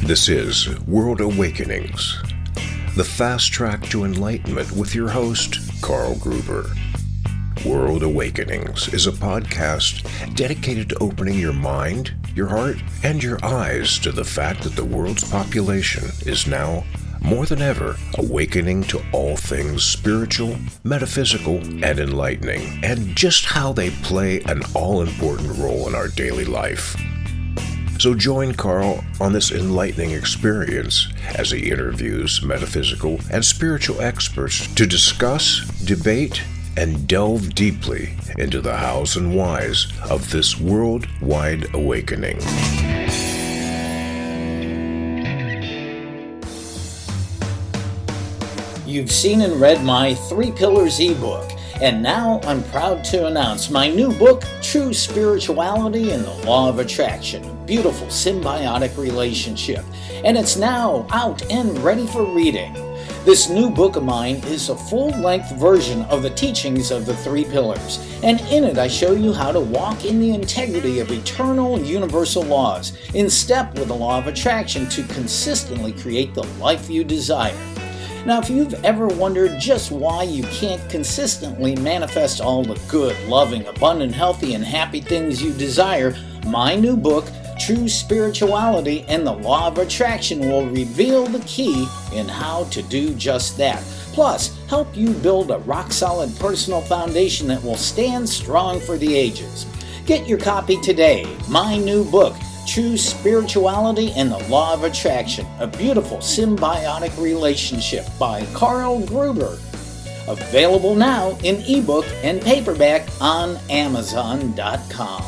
This is World Awakenings, the fast track to enlightenment with your host, Carl Gruber. World Awakenings is a podcast dedicated to opening your mind, your heart, and your eyes to the fact that the world's population is now, more than ever, awakening to all things spiritual, metaphysical, and enlightening, and just how they play an all-important role in our daily life. So join Carl on this enlightening experience as he interviews metaphysical and spiritual experts to discuss, debate, and delve deeply into the hows and whys of this worldwide awakening. You've seen and read my 3 Pillars ebook, and now I'm proud to announce my new book, True Spirituality and the Law of Attraction, a beautiful symbiotic relationship, and it's now out and ready for reading. This new book of mine is a full-length version of the teachings of the 3 Pillars, and in it I show you how to walk in the integrity of eternal universal laws, in step with the law of attraction to consistently create the life you desire. Now, if you've ever wondered just why you can't consistently manifest all the good, loving, abundant, healthy, and happy things you desire, my new book, True Spirituality and the Law of Attraction, will reveal the key in how to do just that. Plus, help you build a rock-solid personal foundation that will stand strong for the ages. Get your copy today. My new book, True Spirituality and the Law of Attraction, a beautiful symbiotic relationship by Carl Gruber. Available now in ebook and paperback on Amazon.com.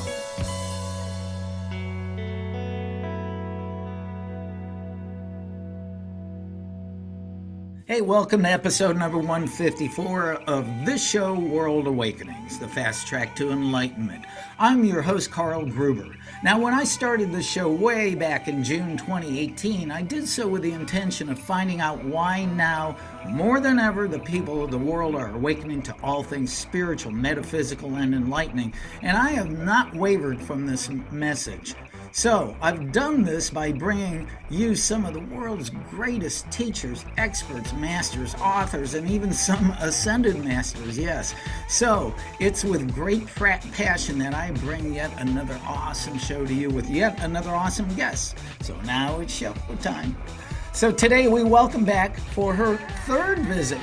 Hey, welcome to episode number 154 of this show, World Awakenings, the fast track to enlightenment. I'm your host, Carl Gruber. Now, when I started this show way back in June 2018, I did so with the intention of finding out why now, more than ever, the people of the world are awakening to all things spiritual, metaphysical, and enlightening, and I have not wavered from this message. So, I've done this by bringing you some of the world's greatest teachers, experts, masters, authors, and even some ascended masters, yes. So, it's with great passion that I bring yet another awesome show to you with yet another awesome guest. So now it's show time. So today we welcome back for her third visit,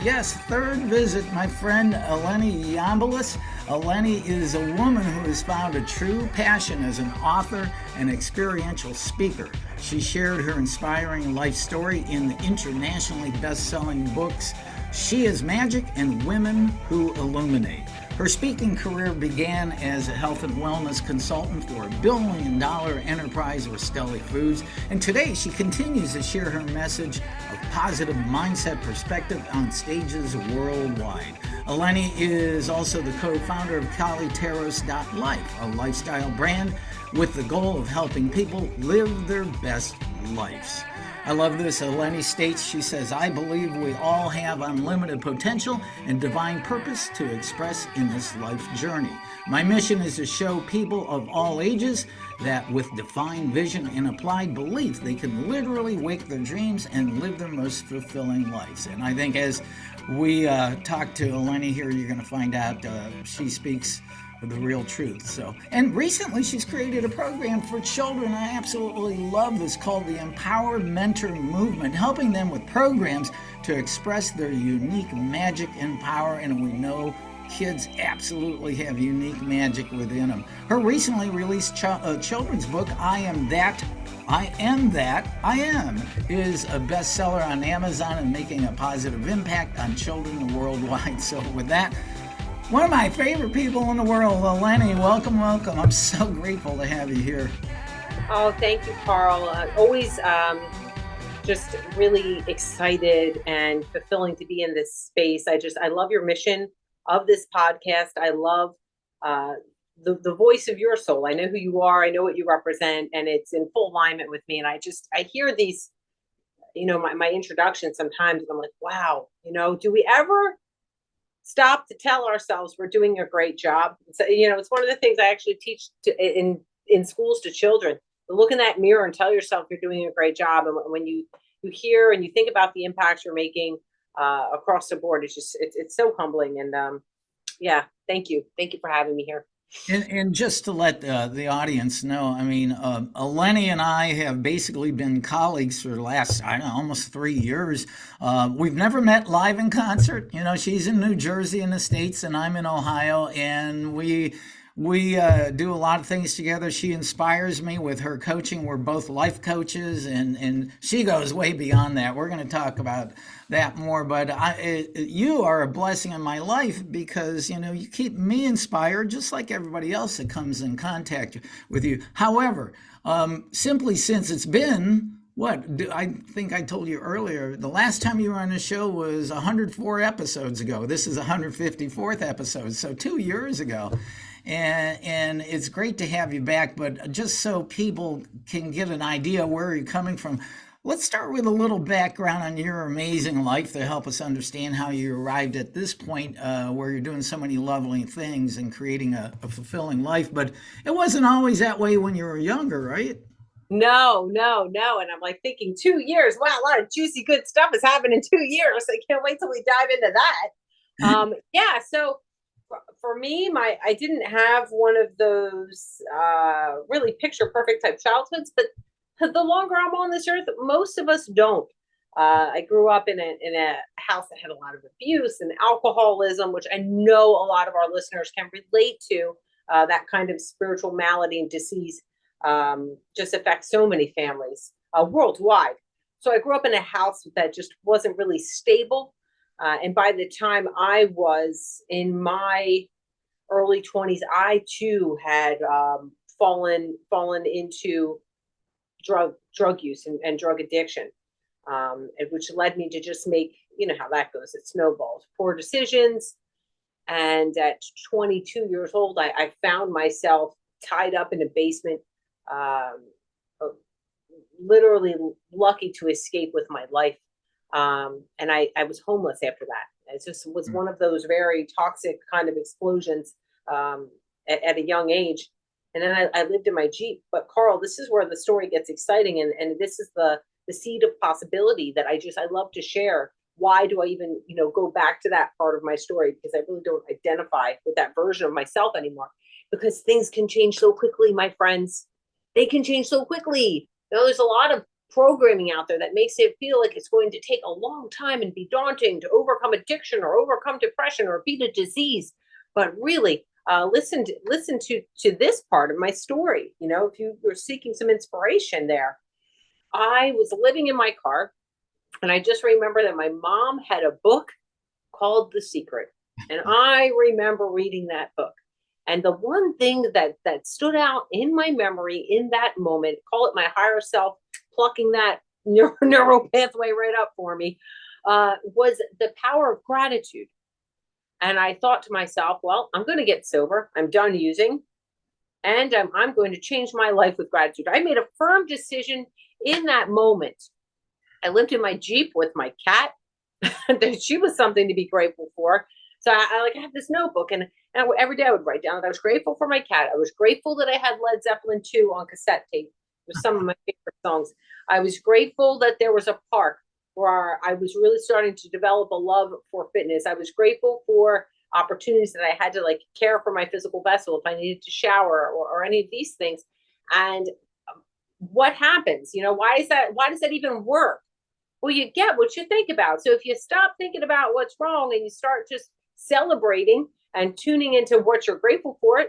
my friend Eleni Yiambilis. Eleni is a woman who has found a true passion as an author and experiential speaker. She shared her inspiring life story in the internationally best-selling books She Is Magic and Women Who Illuminate. Her speaking career began as a health and wellness consultant for a billion-dollar enterprise with Skelly Foods, and today she continues to share her message of positive mindset perspective on stages worldwide. Eleni is also the co-founder of Kaliteros.life, a lifestyle brand with the goal of helping people live their best lives. I love this. Eleni states, she says, I believe we all have unlimited potential and divine purpose to express in this life journey. My mission is to show people of all ages that with defined vision and applied belief, they can literally wake their dreams and live their most fulfilling lives. And I think as we talk to Eleni here, you're going to find out she speaks the real truth. And recently she's created a program for children. I absolutely love this, called the Empowered Mentor Movement, helping them with programs to express their unique magic and power. And we know kids absolutely have unique magic within them. Her recently released children's book, I Am That, I Am, is a bestseller on Amazon and making a positive impact on children worldwide. So with that, one of my favorite people in the world, Eleni, welcome. I'm so grateful to have you here. Oh, thank you, Carl. Always just really excited and fulfilling to be in this space. I love your mission of this podcast. I love the voice of your soul. I know who you are. I know what you represent, and it's in full alignment with me. And I hear these, my introduction sometimes, and I'm like, wow, do we ever stop to tell ourselves we're doing a great job? So, it's one of the things I actually teach in schools to children. look in that mirror and tell yourself you're doing a great job. And when you hear and you think about the impacts you're making across the board, it's so humbling. And yeah, thank you for having me here. And just to let the audience know, I mean, Eleni and I have basically been colleagues for the last, I don't know, almost 3 years. We've never met live in concert. You know, she's in New Jersey in the States, and I'm in Ohio, and we do a lot of things together. She inspires me with her coaching. We're both life coaches, and she goes way beyond that. We're going to talk about that more. But you are a blessing in my life because, you know, you keep me inspired just like everybody else that comes in contact with you. However, simply since it's been I think I told you earlier, the last time you were on the show was 104 episodes ago. This is 154th episode, so 2 years ago. And it's great to have you back, but just so people can get an idea where you're coming from, let's start with a little background on your amazing life to help us understand how you arrived at this point where you're doing so many lovely things and creating a fulfilling life. But it wasn't always that way when you were younger, right? No. And I'm like thinking 2 years. Wow, a lot of juicy, good stuff has happened in 2 years. I can't wait till we dive into that. Yeah, so for me, I didn't have one of those really picture perfect type childhoods, but the longer I'm on this earth, most of us don't. I grew up in a house that had a lot of abuse and alcoholism, which I know a lot of our listeners can relate to. That kind of spiritual malady and disease just affects so many families worldwide. So I grew up in a house that just wasn't really stable. And by the time I was in my early 20s, I too had fallen into drug use and drug addiction, which led me to just make, you know how that goes. It snowballs, poor decisions. And at 22 years old, I found myself tied up in a basement, literally lucky to escape with my life. And I was homeless after that. It just was one of those very toxic kind of explosions at a young age. And then I lived in my Jeep. But Carl, this is where the story gets exciting. And this is the seed of possibility that I love to share. Why do I even, go back to that part of my story? Because I really don't identify with that version of myself anymore. Because things can change so quickly, my friends. They can change so quickly. There's a lot of programming out there that makes it feel like it's going to take a long time and be daunting to overcome addiction or overcome depression or beat a disease. But really, listen to this part of my story. If you were seeking some inspiration there, I was living in my car, and I just remember that my mom had a book called The Secret, and I remember reading that book. And the one thing that stood out in my memory in that moment, call it my higher self plucking that neural pathway right up for me, was the power of gratitude. And I thought to myself, well, I'm going to get sober. I'm done using. And I'm going to change my life with gratitude. I made a firm decision in that moment. I lived in my Jeep with my cat. She was something to be grateful for. So I have this notebook, and every day I would write down that I was grateful for my cat. I was grateful that I had Led Zeppelin 2 on cassette tape. It was some of my favorite songs. I was grateful that there was a park where I was really starting to develop a love for fitness. I was grateful for opportunities that I had to care for my physical vessel if I needed to shower or any of these things. And what happens? Why does that even work? Well, you get what you think about. So if you stop thinking about what's wrong and you start just celebrating and tuning into what you're grateful for,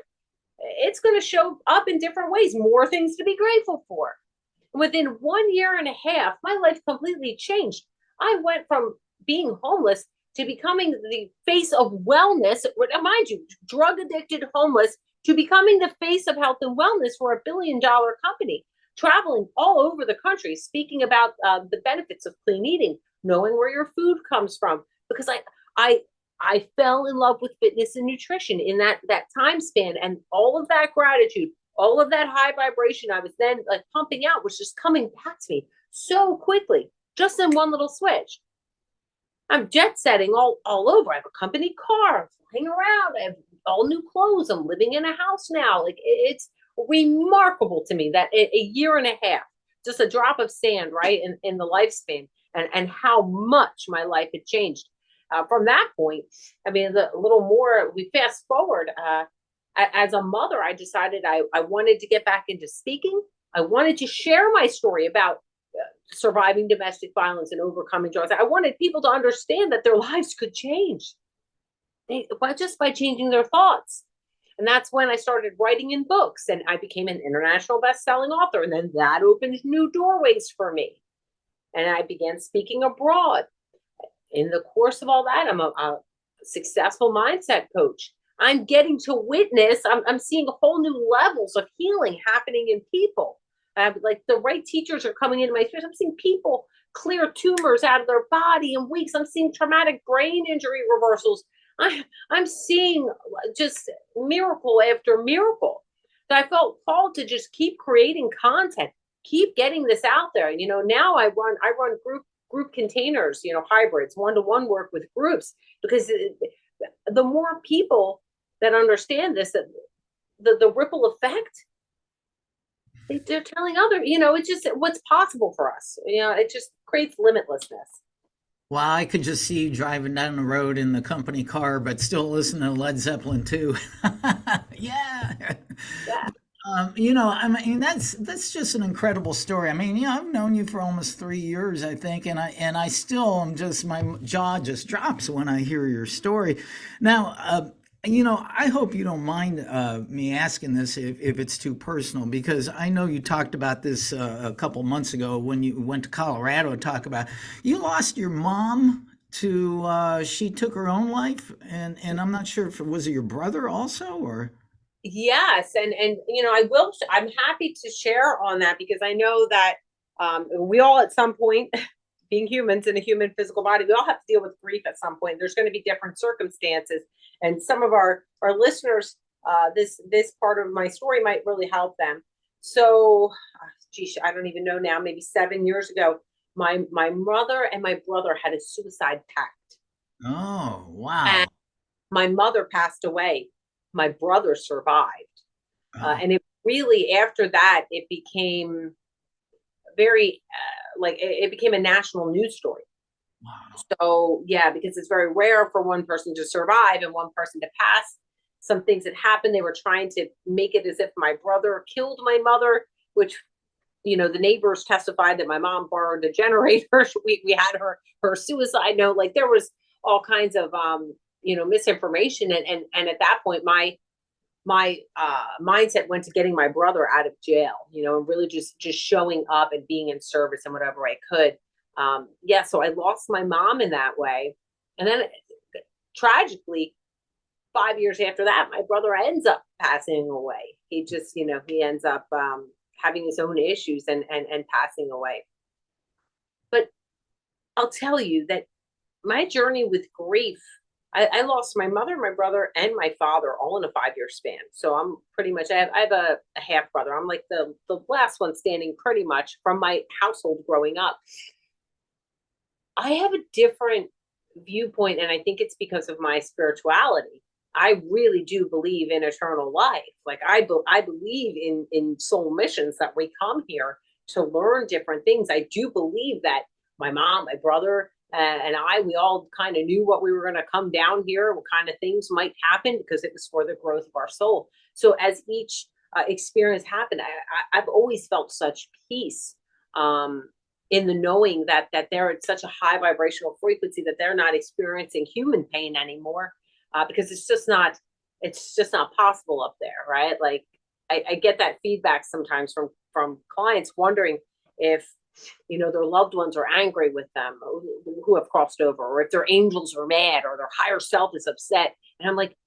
it's going to show up in different ways, more things to be grateful for. Within 1 year and a half, my life completely changed. I went from being homeless to becoming the face of wellness, mind you, drug addicted homeless, to becoming the face of health and wellness for $1 billion company, traveling all over the country, speaking about the benefits of clean eating, knowing where your food comes from, because I fell in love with fitness and nutrition in that time span, and all of that gratitude, all of that high vibration I was then pumping out was just coming back to me so quickly, just in one little switch. I'm jet setting all over. I have a company car, I'm flying around, I have all new clothes, I'm living in a house now. It's remarkable to me that a year and a half, just a drop of sand, right, in the lifespan, and how much my life had changed. From that point, I mean, the a little more, we fast forward, as a mother, I decided I wanted to get back into speaking. I wanted to share my story about surviving domestic violence and overcoming drugs. I wanted people to understand that their lives could change just by changing their thoughts. And that's when I started writing in books, and I became an international best-selling author. And then that opened new doorways for me. And I began speaking abroad. In the course of all that, I'm a successful mindset coach. I'm getting to witness, I'm seeing whole new levels of healing happening in people. Like the right teachers are coming into my space. I'm seeing people clear tumors out of their body in weeks. I'm seeing traumatic brain injury reversals. I'm seeing just miracle after miracle. So I felt called to just keep creating content, keep getting this out there. Now I run group containers, hybrids, one-to-one work with groups, because the more people that understand this, that the ripple effect, they're telling it's just what's possible for us. It just creates limitlessness. Well, I could just see you driving down the road in the company car, but still listening to Led Zeppelin too. Yeah. Yeah. I mean, that's just an incredible story. I mean, I've known you for almost 3 years, I think, and I still am just, my jaw just drops when I hear your story. Now, I hope you don't mind me asking this if it's too personal, because I know you talked about this a couple months ago when you went to Colorado to talk about, you lost your mom to, she took her own life, and I'm not sure if was it your brother also, or? Yes, and I'm happy to share on that, because I know that we all at some point, being humans in a human physical body, we all have to deal with grief at some point. There's going to be different circumstances, and some of our listeners, this part of my story might really help them. So, geez, I don't even know now. Maybe 7 years ago, my mother and my brother had a suicide pact. Oh, wow. And my mother passed away. My brother survived. Oh, And it really, after that, it became very, it became a national news story. wow. So, yeah, because it's very rare for one person to survive and one person to pass. Some things that happened, they were trying to make it as if my brother killed my mother, which, the neighbors testified that my mom burned a generator. We had her suicide note. Like, there was all kinds of, misinformation. And at that point, my mindset went to getting my brother out of jail, and really just showing up and being in service and whatever I could. So I lost my mom in that way. And then tragically, 5 years after that, my brother ends up passing away. He just, he ends up having his own issues and passing away. But I'll tell you that my journey with grief, I lost my mother, my brother, and my father all in a 5-year span. So I'm pretty much, I have a half brother. I'm like the last one standing pretty much from my household growing up. I have a different viewpoint, and I think it's because of my spirituality. I really do believe in eternal life. Like, I believe in soul missions, that we come here to learn different things. I do believe that my mom, my brother, and we all kind of knew what we were going to come down here, what kind of things might happen, because it was for the growth of our soul. So as each experience happened, I've always felt such peace in the knowing that they're at such a high vibrational frequency that they're not experiencing human pain anymore, because it's just not possible up there, right? Like, I get that feedback sometimes from clients wondering if their loved ones are angry with them, who have crossed over, or if their angels are mad, or their higher self is upset. And I'm like,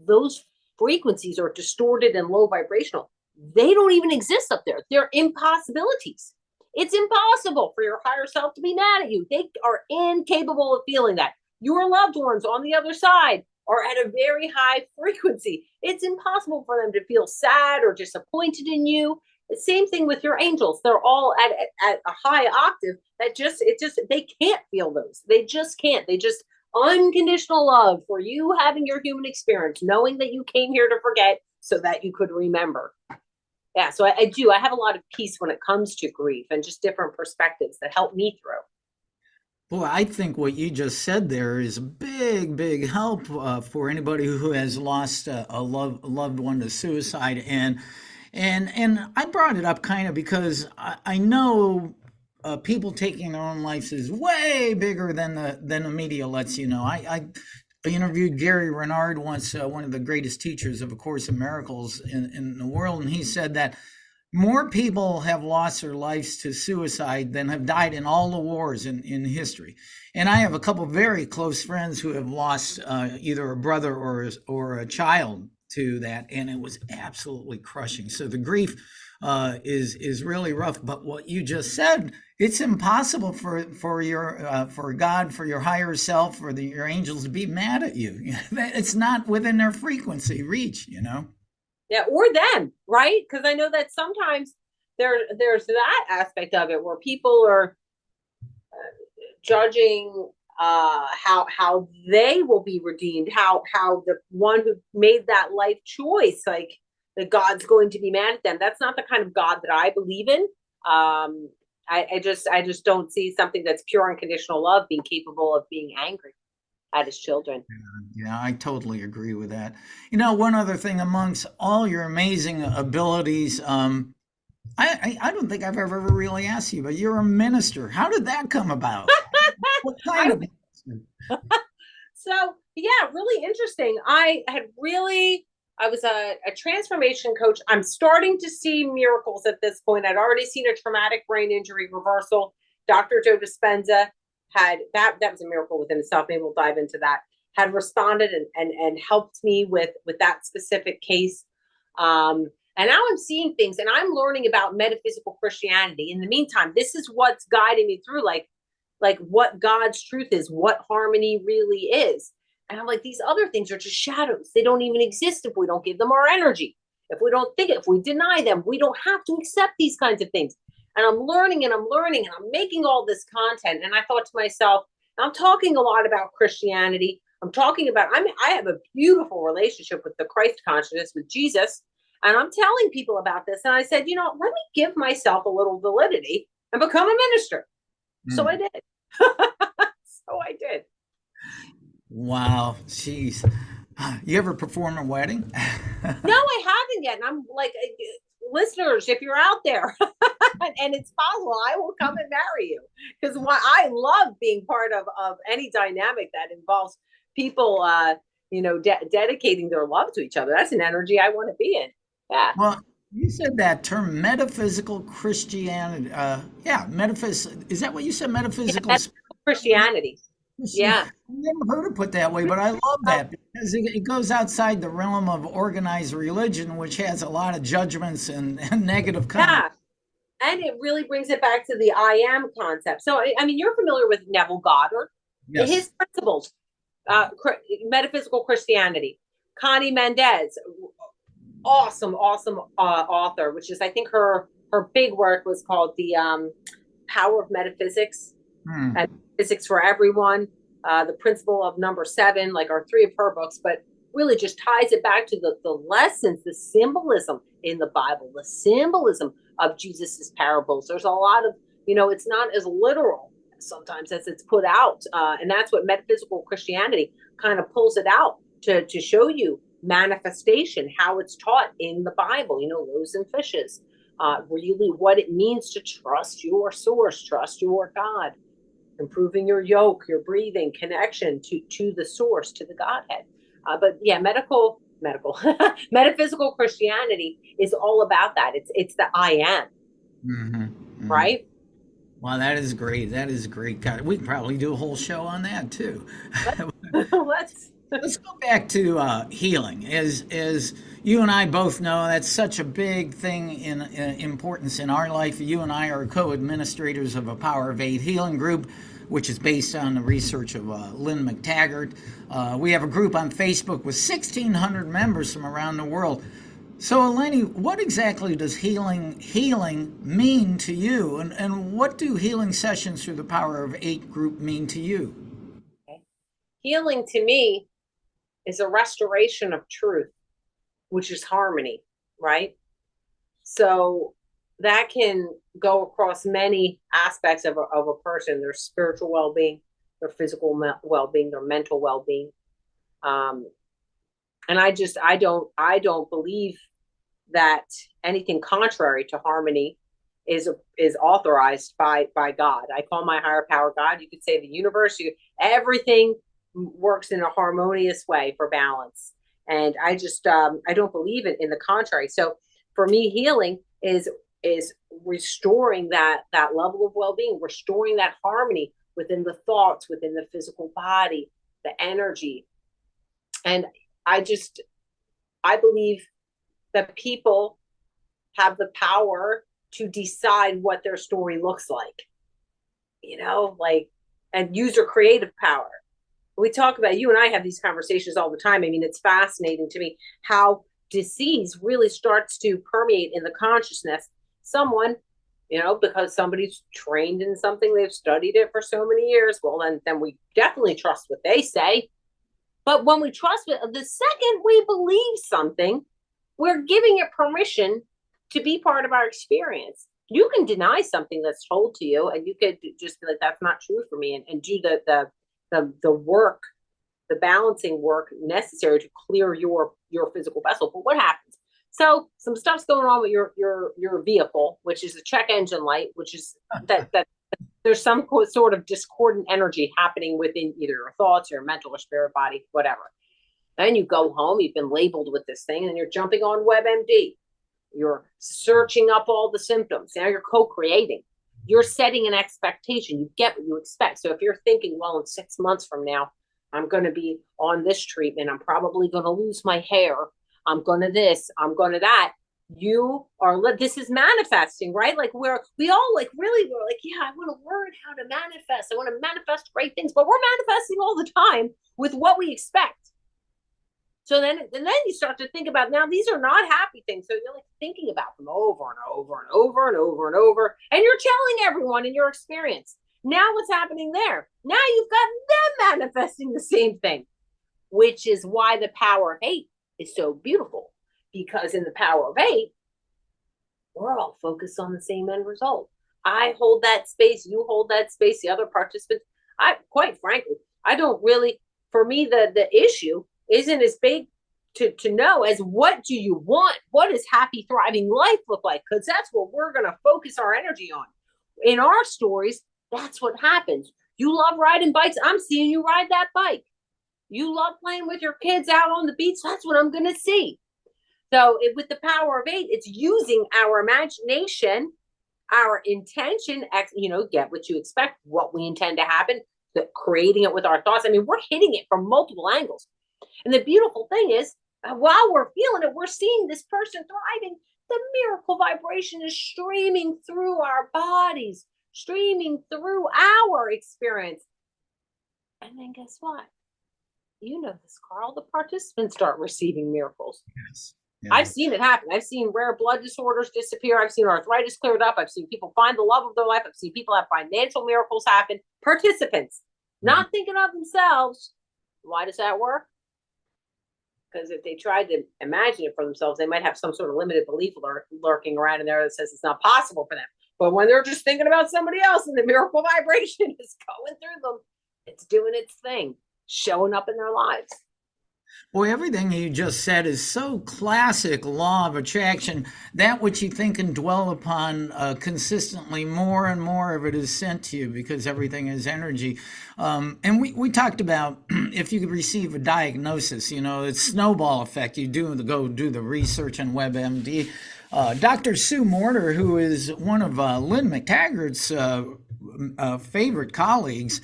those frequencies are distorted and low vibrational. They don't even exist up there. They're impossibilities. It's impossible for your higher self to be mad at you. They are incapable of feeling that. Your loved ones on the other side are at a very high frequency. It's impossible for them to feel sad or disappointed in you. The same thing with your angels. They're all at a high octave that they can't feel those. They just can't. They just unconditional love for you having your human experience, knowing that you came here to forget so that you could remember. Yeah, so I do. I have a lot of peace when it comes to grief and just different perspectives that help me through. Boy, I think what you just said there is a big, big help for anybody who has lost a loved one to suicide. And I brought it up kind of because I know people taking their own lives is way bigger than the media lets you know. I interviewed Gary Renard once, one of the greatest teachers of A Course in Miracles in the world, and he said that more people have lost their lives to suicide than have died in all the wars in history. And I have a couple of very close friends who have lost either a brother or a child to that, and it was absolutely crushing. So the grief is really rough. But what you just said, it's impossible for your for God, for your higher self, for your angels to be mad at you. It's not within their frequency reach, you know. Yeah, or them, right? Because I know that sometimes there's that aspect of it where people are judging how they will be redeemed, how the one who made that life choice, like that God's going to be mad at them. That's not the kind of God that I believe in. I just don't see something that's pure unconditional love being capable of being angry at his children. Yeah, I totally agree with that. You know, one other thing amongst all your amazing abilities, I don't think I've ever really asked you, but you're a minister. How did that come about? What kind of minister? So yeah, really interesting. I was a transformation coach. I'm starting to see miracles at this point. I'd already seen a traumatic brain injury reversal. Dr. Joe Dispenza had that was a miracle within itself. Maybe we'll dive into that. Had responded and helped me with that specific case. And now I'm seeing things and I'm learning about metaphysical Christianity. In the meantime, this is what's guiding me through like what God's truth is, what harmony really is. And I'm like, these other things are just shadows. They don't even exist if we don't give them our energy. If we don't think it, if we deny them, we don't have to accept these kinds of things. And I'm learning and I'm making all this content. And I thought to myself, I'm talking a lot about Christianity. I have a beautiful relationship with the Christ consciousness, with Jesus. And I'm telling people about this. And I said, let me give myself a little validity and become a minister. So I did. Wow, jeez. You ever perform a wedding? No, I haven't yet. And I'm like, listeners, if you're out there and it's possible, I will come and marry you. Because I love being part of any dynamic that involves people, dedicating their love to each other. That's an energy I want to be in. Yeah. Well, you said that term, metaphysical Christianity. Is that what you said? Metaphysical Christianity. Yeah. I've never heard it put that way, but I love that because it goes outside the realm of organized religion, which has a lot of judgments and negative comments. Yeah. And it really brings it back to the I am concept. So, I mean, you're familiar with Neville Goddard. Yes. His principles, metaphysical Christianity. Connie Mendez, awesome author, which is, I think her big work was called The Power of Metaphysics and Physics for Everyone. The Principle of Number 7, like are 3 of her books, but really just ties it back to the lessons, the symbolism in the Bible, the symbolism of Jesus's parables. There's a lot of, it's not as literal sometimes as it's put out. And that's what metaphysical Christianity kind of pulls it out to show you manifestation, how it's taught in the Bible, loaves and fishes, really what it means to trust your source, trust your God, improving your yoke, your breathing, connection to the source, to the Godhead. But yeah, metaphysical Christianity is all about that. It's the I am, right? Wow, that is great. That is great. God, we can probably do a whole show on that too. Let's go back to healing. As you and I both know, that's such a big thing in importance in our life. You and I are co-administrators of a Power of 8 healing group, which is based on the research of Lynn McTaggart. We have a group on Facebook with 1,600 members from around the world. So, Eleni, what exactly does healing mean to you? And what do healing sessions through the Power of 8 group mean to you? Healing to me is a restoration of truth, which is harmony, right? So that can go across many aspects of a person, their spiritual well-being, their physical well-being, their mental well-being. And I don't believe that anything contrary to harmony is authorized by God. I call my higher power God. You could say the universe. Everything works in a harmonious way for balance. And I don't believe it in the contrary. So for me, healing is restoring that level of well-being, restoring that harmony within the thoughts, within the physical body, the energy. And I believe that people have the power to decide what their story looks like, and use their creative power. We talk about, you and I have these conversations all the time. I mean, it's fascinating to me how disease really starts to permeate in the consciousness. Someone, because somebody's trained in something, they've studied it for so many years. Well, then we definitely trust what they say. But when we trust it, the second we believe something, we're giving it permission to be part of our experience. You can deny something that's told to you, and you could just be like, that's not true for me, and do the work, the balancing work necessary to clear your physical vessel. But what happens? So some stuff's going on with your vehicle, which is the check engine light, which is that there's some sort of discordant energy happening within either your thoughts, your mental or spirit body, whatever. Then you go home, you've been labeled with this thing, and you're jumping on WebMD. You're searching up all the symptoms. Now you're co-creating. You're setting an expectation. You get what you expect. So if you're thinking, well, in 6 months from now, I'm going to be on this treatment. I'm probably going to lose my hair. I'm going to this. I'm going to that. This is manifesting, right? Like we all like, really, we're like, yeah, I want to learn how to manifest. I want to manifest great things, but we're manifesting all the time with what we expect. So then you start to think about, now these are not happy things. So you're like thinking about them over and over and over and over and over. And you're telling everyone in your experience. Now what's happening there? Now you've got them manifesting the same thing, which is why the power of 8 is so beautiful. Because in the power of 8, we're all focused on the same end result. I hold that space, you hold that space, the other participants. Quite frankly, I don't really, for me, the issue isn't as big to know as what do you want? What does happy, thriving life look like? Because that's what we're going to focus our energy on. In our stories, that's what happens. You love riding bikes. I'm seeing you ride that bike. You love playing with your kids out on the beach. That's what I'm going to see. So with the power of 8, it's using our imagination, our intention, get what you expect, what we intend to happen, creating it with our thoughts. I mean, we're hitting it from multiple angles. And the beautiful thing is, while we're feeling it, we're seeing this person thriving. The miracle vibration is streaming through our bodies, streaming through our experience. And then guess what? You know this, Carl, the participants start receiving miracles. Yes. Yeah. I've seen it happen. I've seen rare blood disorders disappear. I've seen arthritis cleared up. I've seen people find the love of their life. I've seen people have financial miracles happen. Participants, not thinking of themselves. Why does that work? Because if they tried to imagine it for themselves, they might have some sort of limited belief lurking around in there that says it's not possible for them. But when they're just thinking about somebody else and the miracle vibration is going through them, it's doing its thing, showing up in their lives. Boy, everything you just said is so classic law of attraction. That which you think and dwell upon consistently, more and more of it is sent to you because everything is energy. And we talked about if you could receive a diagnosis, it's snowball effect. You go do the research on WebMD. Dr. Sue Morter, who is one of Lynn McTaggart's favorite colleagues,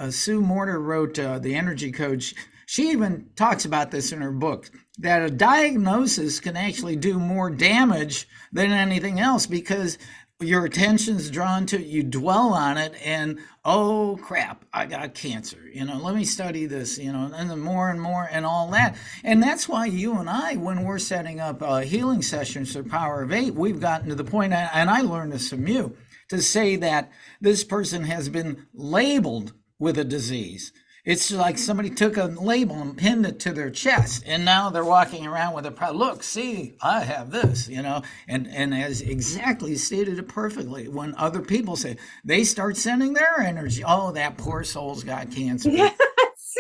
Sue Morter wrote The Energy Code. She even talks about this in her book, that a diagnosis can actually do more damage than anything else because your attention's drawn to it, you dwell on it, and oh crap, I got cancer. Let me study this, and then more and more and all that. And that's why you and I, when we're setting up healing sessions for Power of 8, we've gotten to the point, and I learned this from you, to say that this person has been labeled with a disease. It's like somebody took a label and pinned it to their chest, and now they're walking around with a look. See, I have this, and as exactly stated it perfectly. When other people say they start sending their energy, oh, that poor soul's got cancer. Yes,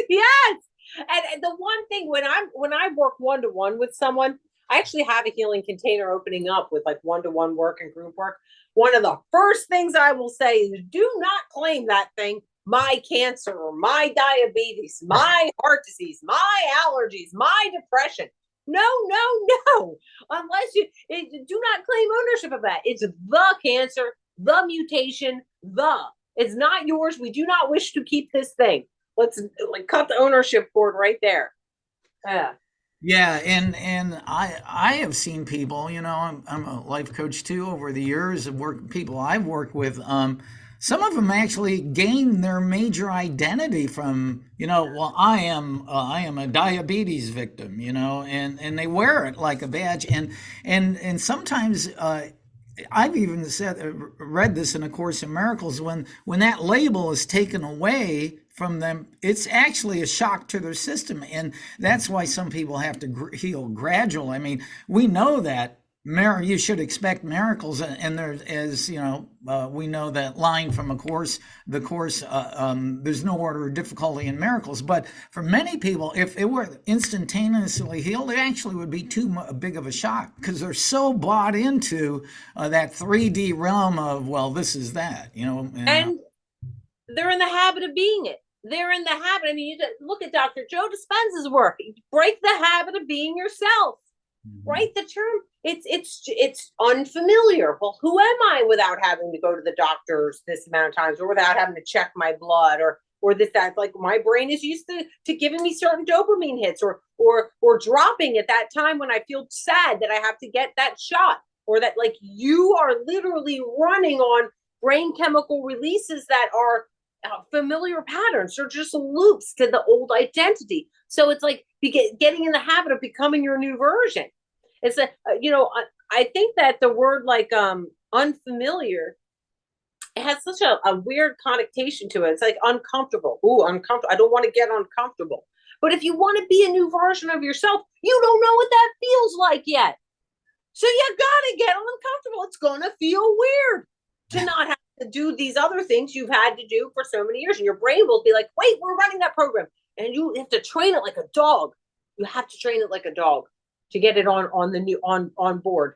yes. And the one thing when I work one to one with someone, I actually have a healing container opening up with like one to one work and group work. One of the first things I will say is, do not claim that thing, my cancer or my diabetes, my heart disease, my allergies, my depression. No, no, no. Unless you do not claim ownership of that. It's the cancer, the mutation, it's not yours. We do not wish to keep this thing. Let's like cut the ownership cord right there. Yeah. Yeah, and I have seen people, I'm a life coach too over the years of people I've worked with. Some of them actually gain their major identity from, well, I am a diabetes victim, and they wear it like a badge, and sometimes I've even read this in A Course in Miracles. When that label is taken away from them, it's actually a shock to their system, and that's why some people have to heal gradual. I mean, we know that you should expect miracles, and there, as we know that line from the course. There's no order of difficulty in miracles, but for many people, if it were instantaneously healed, it actually would be too big of a shock because they're so bought into that 3D realm of, well, this is that, and they're in the habit of being it. They're in the habit. I mean, you look at Dr. Joe Dispenza's work. Break the habit of being yourself. Right? The term, it's unfamiliar. Well, who am I without having to go to the doctors this amount of times, or without having to check my blood, or this, that? Like, my brain is used to giving me certain dopamine hits, or dropping at that time when I feel sad that I have to get that shot, or that, like, you are literally running on brain chemical releases that are familiar patterns, or just loops to the old identity. So it's like getting in the habit of becoming your new version. It's I think that the word like unfamiliar, it has such a weird connotation to it. It's like uncomfortable. Ooh, uncomfortable. I don't want to get uncomfortable. But if you want to be a new version of yourself, you don't know what that feels like yet. So you gotta get uncomfortable. It's gonna feel weird to not have to do these other things you've had to do for so many years. And your brain will be like, wait, we're running that program. And you have to train it like a dog. You have to train it like a dog to get it on board.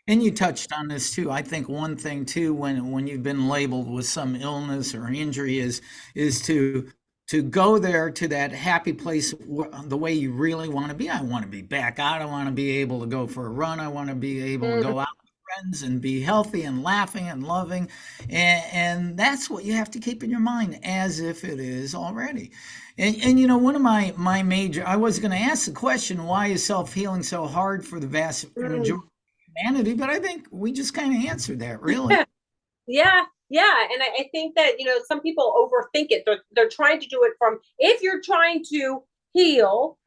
And you touched on this too. I think one thing too, when you've been labeled with some illness or injury, is to go there to that happy place the way you really want to be. I want to be back out. I want to be able to go for a run. I want to be able to go out with friends and be healthy and laughing and loving. And that's what you have to keep in your mind as if it is already. And one of my major, I was going to ask the question, why is self-healing so hard for the vast majority of humanity? But I think we just kind of answered that, really. Yeah. And I think that, some people overthink it. They're trying to do it from, if you're trying to heal,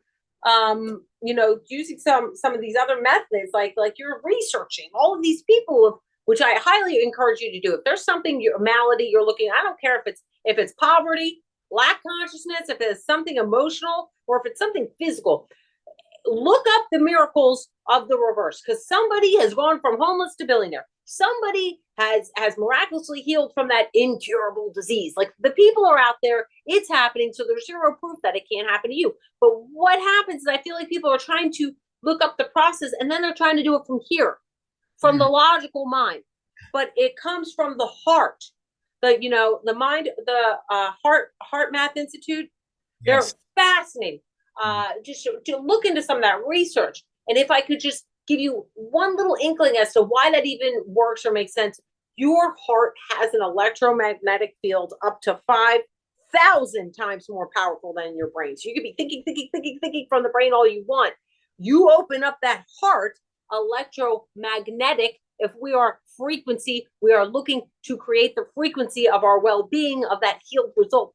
using some of these other methods, like you're researching all of these people, which I highly encourage you to do. If there's something, a malady you're looking, I don't care if it's poverty, lack consciousness, if it's something emotional, or if it's something physical, look up the miracles of the reverse, because somebody has gone from homeless to billionaire. Somebody has miraculously healed from that incurable disease. Like, the people are out there, it's happening. So there's zero proof that it can't happen to you. But what happens is, I feel like people are trying to look up the process, and then they're trying to do it from here, from the logical mind. But it comes from the heart. The mind, the Heart Math Institute, Yes. they're fascinating. Just to look into some of that research. And if I could just give you one little inkling as to why that even works or makes sense, your heart has an electromagnetic field up to 5,000 times more powerful than your brain. So you could be thinking from the brain all you want. You open up that heart, electromagnetic. If we are frequency, we are looking to create the frequency of our well-being, of that healed result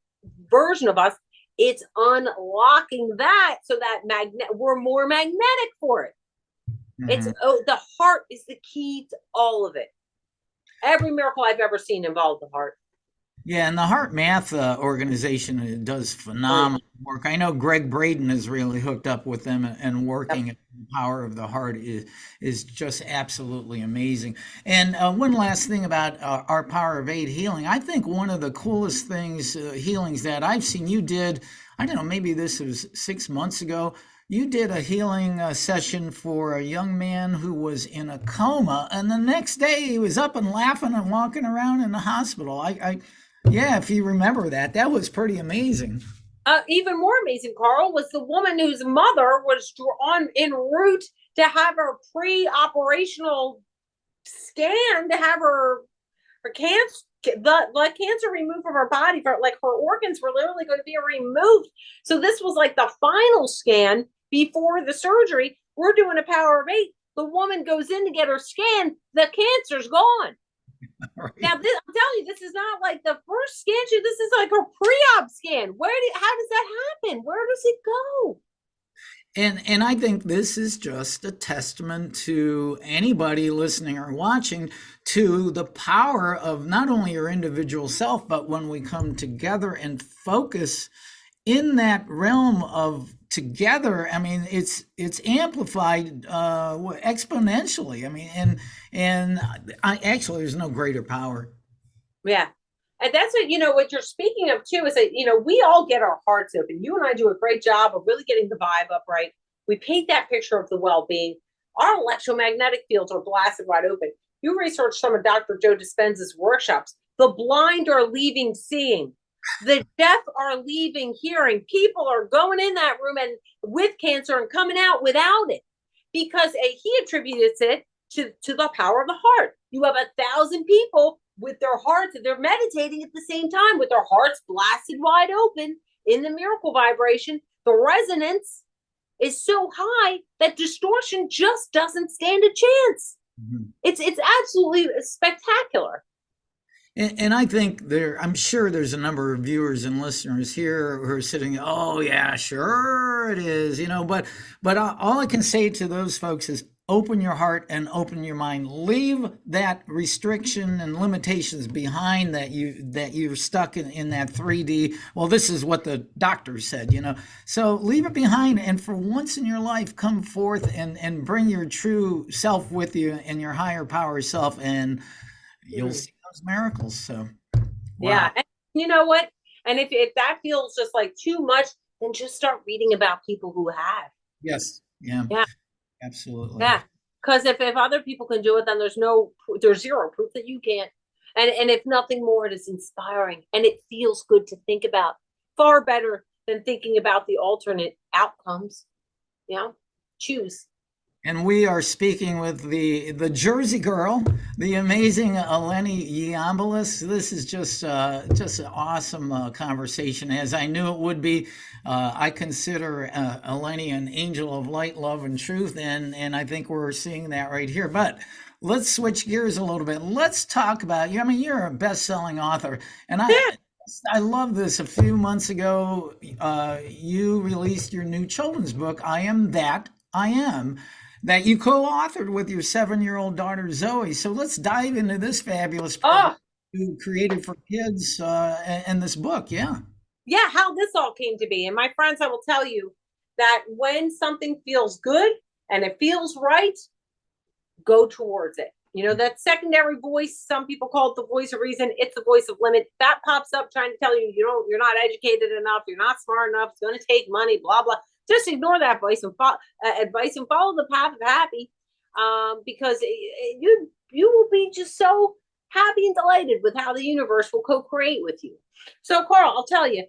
version of us. It's unlocking that, so that we're more magnetic for it. It's the heart is the key to all of it. Every miracle I've ever seen involved the heart. Yeah, and the Heart Math organization does Oh, phenomenal work. I know Greg Braden is really hooked up with them, and yep. working at the Power of the Heart is just absolutely amazing. And one last thing about our Power of Eight healing, I think one of the coolest things healings that I've seen you did. I don't know, maybe this was 6 months ago. You did a healing session for a young man who was in a coma, and the next day he was up and laughing and walking around in the hospital. Yeah, if you remember that, that was pretty amazing. Even more amazing, Carl, was the woman whose mother was on en route to have her pre-operational scan to have her cancer the cancer removed from her body. For like her organs were literally going to be removed. So this was like the final scan before the surgery. We're doing a power of eight. The woman goes in to get her scan. The cancer's gone. Right. Now, I'm telling you, this is not like the first scan. This is like her pre-op scan. How does that happen? Where does it go? And I think this is just a testament to anybody listening or watching to the power of not only your individual self, but when we come together and focus in that realm of together. I mean, it's amplified exponentially. I mean, and I actually there's no greater power. Yeah. And that's what you're speaking of too, is that, we all get our hearts open. You and I do a great job of really getting the vibe up right. We paint that picture of the well-being. Our electromagnetic fields are blasted wide open. You research some of Dr. Joe Dispenza's workshops. The blind are leaving seeing. The deaf are leaving hearing. People are going in that room and with cancer and coming out without it because he attributes it to the power of the heart. You have 1,000 people with their hearts, they're meditating at the same time with their hearts blasted wide open in the miracle vibration. The resonance is so high that distortion just doesn't stand a chance. Mhm. It's absolutely spectacular. And I think I'm sure there's a number of viewers and listeners here who are sitting, oh yeah, sure it is, but all I can say to those folks is open your heart and open your mind. Leave that restriction and limitations behind that you're stuck in that 3D. Well, this is what the doctor said. So leave it behind, and for once in your life, come forth and bring your true self with you and your higher power self, and you'll Mm-hmm. see those miracles. So, Yeah. wow. And you know what? And if that feels just like too much, then just start reading about people who have. Yes. Yeah, Yeah. absolutely. Yeah. Because if other people can do it, then there's zero proof that you can't. And if nothing more, it is inspiring and it feels good to think about. Far better than thinking about the alternate outcomes. Choose. And we are speaking with the Jersey girl, the amazing Eleni Yiambilis. This is just an awesome conversation, as I knew it would be. I consider Eleni an angel of light, love, and truth, and I think we're seeing that right here. But let's switch gears a little bit. Let's talk about you. I mean, you're a best-selling author, and Yeah. I love this. A few months ago, you released your new children's book, I Am That I Am, that you co-authored with your 7-year-old daughter Zoe. So let's dive into this fabulous project Oh, you created for kids and this book. Yeah. yeah. How this all came to be. And my friends, I will tell you that when something feels good and it feels right, go towards it. That secondary voice, some people call it the voice of reason. It's the voice of limit that pops up trying to tell you, you're not educated enough. You're not smart enough. It's going to take money, blah, blah. Just ignore that voice and advice and follow the path of happy. Because you will be just so happy and delighted with how the universe will co-create with you. So Carl, I'll tell you,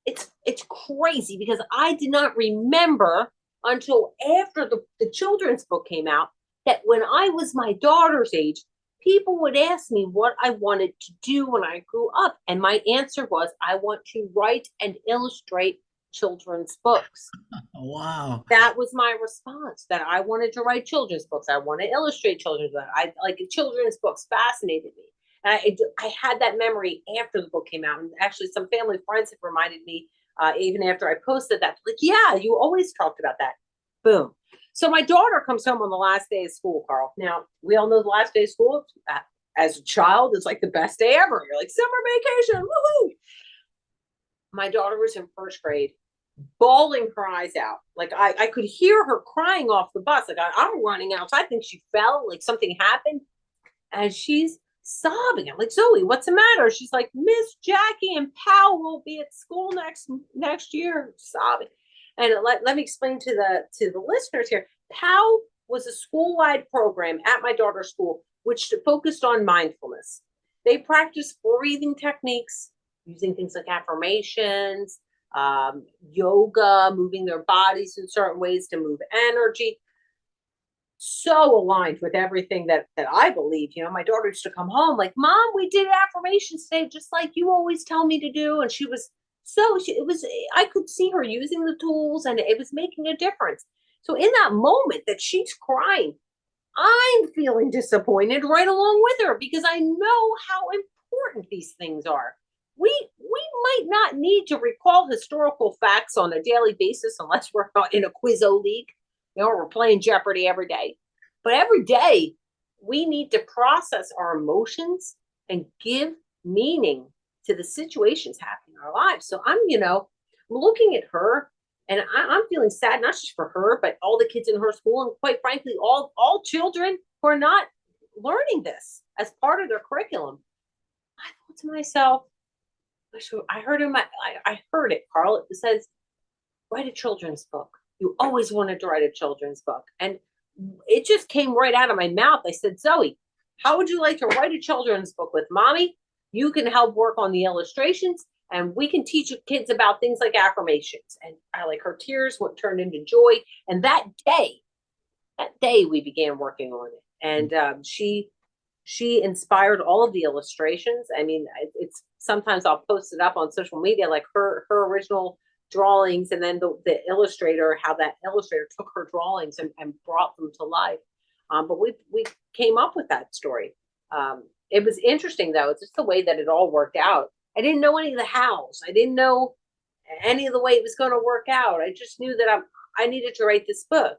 it's crazy because I did not remember until after the children's book came out that when I was my daughter's age, people would ask me what I wanted to do when I grew up. And my answer was, I want to write and illustrate children's books. Wow. That was my response, that I wanted to write children's books. I want to illustrate children's books. I like children's books fascinated me. And I had that memory after the book came out. And actually some family friends have reminded me, even after I posted that, like, yeah, you always talked about that. Boom. So my daughter comes home on the last day of school, Carl. Now, we all know the last day of school, as a child, it's like the best day ever. You're like, summer vacation, woohoo! My daughter was in first grade, bawling her eyes out. Like I could hear her crying off the bus. Like I'm running outside. I think she fell, like something happened. And she's sobbing. I'm like, Zoe, what's the matter? She's like, Miss Jackie and Pal will be at school next year. Sobbing. And let me explain to the listeners here. POW was a school-wide program at my daughter's school, which focused on mindfulness. They practiced breathing techniques, using things like affirmations, yoga, moving their bodies in certain ways to move energy. So aligned with everything that I believe. My daughter used to come home like, Mom, we did affirmations today, just like you always tell me to do. And I could see her using the tools, and it was making a difference. So in that moment that she's crying, I'm feeling disappointed right along with her, because I know how important these things are. We might not need to recall historical facts on a daily basis unless we're in a Quizzo league, we're playing Jeopardy every day. But every day we need to process our emotions and give meaning to the situations happening in our lives. So I'm looking at her, and I'm feeling sad, not just for her, but all the kids in her school, and quite frankly, all children who are not learning this as part of their curriculum. I thought to myself, I heard it, Carl. It says, write a children's book. You always wanted to write a children's book. And it just came right out of my mouth. I said, Zoe, how would you like to write a children's book with Mommy? You can help work on the illustrations, and we can teach kids about things like affirmations. And her tears turned into joy. And that day we began working on it. And she inspired all of the illustrations. I mean, it's sometimes I'll post it up on social media, like her original drawings, and then the illustrator, how that illustrator took her drawings and brought them to life. But we came up with that story. It was interesting, though. It's just the way that it all worked out. I didn't know any of the hows. I didn't know any of the way it was going to work out. I just knew that I needed to write this book.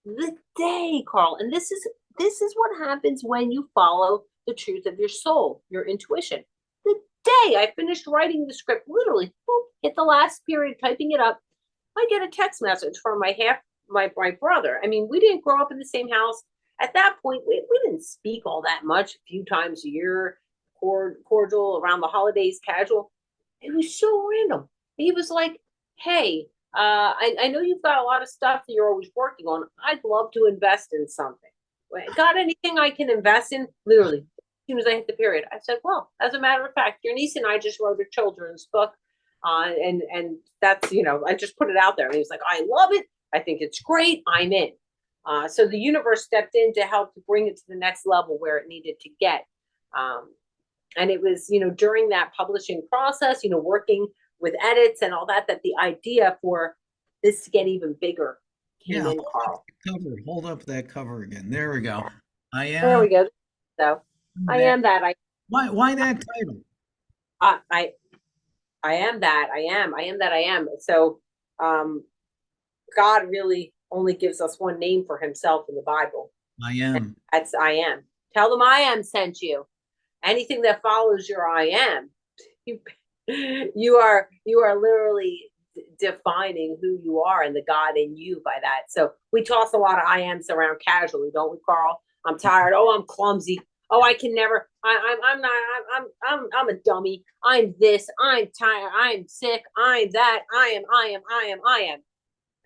The day, Carl, and this is what happens when you follow the truth of your soul, your intuition. The day I finished writing the script, literally, boop, hit the last period, typing it up, I get a text message from my brother. I mean, we didn't grow up in the same house. At that point, we didn't speak all that much, a few times a year, cordial, around the holidays, casual. It was so random. He was like, hey, I know you've got a lot of stuff that you're always working on. I'd love to invest in something. Got anything I can invest in? Literally, as soon as I hit the period, I said, well, as a matter of fact, your niece and I just wrote a children's book. And that's, I just put it out there. And he was like, I love it. I think it's great. I'm in. So the universe stepped in to help to bring it to the next level where it needed to get. And it was, during that publishing process, working with edits and all that the idea for this to get even bigger came in, Carl. Hold up that cover again. There we go. There we go. So I am that. Why that title? I am that. I am that I am. So God really only gives us one name for himself in the Bible. I am. That's I am. Tell them I am sent you. Anything that follows your I am, you are literally defining who you are and the God in you by that. So we toss a lot of I ams around casually, don't we, Carl? I'm tired. Oh, I'm clumsy. Oh, I can never. I'm not. I'm a dummy. I'm this. I'm tired. I'm sick. I'm that. I am.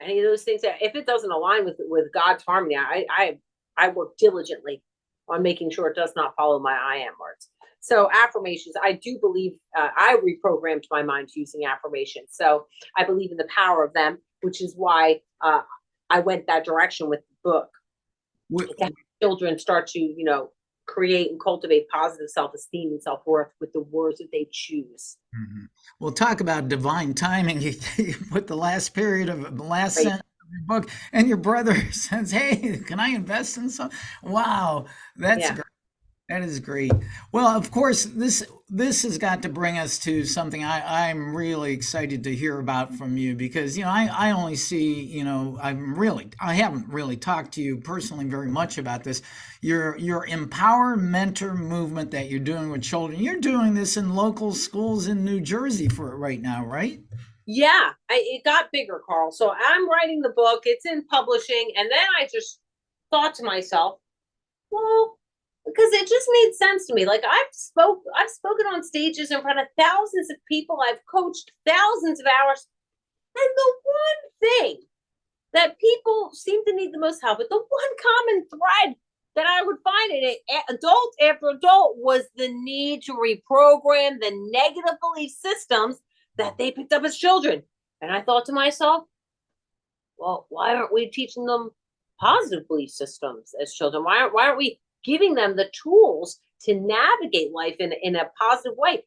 Any of those things that, if it doesn't align with God's harmony, I work diligently on making sure it does not follow my I am words. So affirmations, I do believe I reprogrammed my mind using affirmations. So I believe in the power of them, which is why I went that direction with the book. Children start to, create and cultivate positive self-esteem and self-worth with the words that they choose. Mm-hmm. Well, talk about divine timing. You put the last period of the last sentence of your book, and your brother says, hey, can I invest in some? Wow, that's great. That is great. Well, of course, this has got to bring us to something I'm really excited to hear about from you because I only see I haven't really talked to you personally very much about this. Your Empower Mentor movement that you're doing with children. You're doing this in local schools in New Jersey for right now, right? Yeah, it got bigger, Carl. So I'm writing the book, it's in publishing, and then I just thought to myself, well, because it just made sense to me. Like I've spoken on stages in front of thousands of people. I've coached thousands of hours. And the one thing that people seem to need the most help with, the one common thread that I would find in it, adult after adult, was the need to reprogram the negative belief systems that they picked up as children. And I thought to myself, well, why aren't we teaching them positive belief systems as children? Why aren't we giving them the tools to navigate life in a positive way?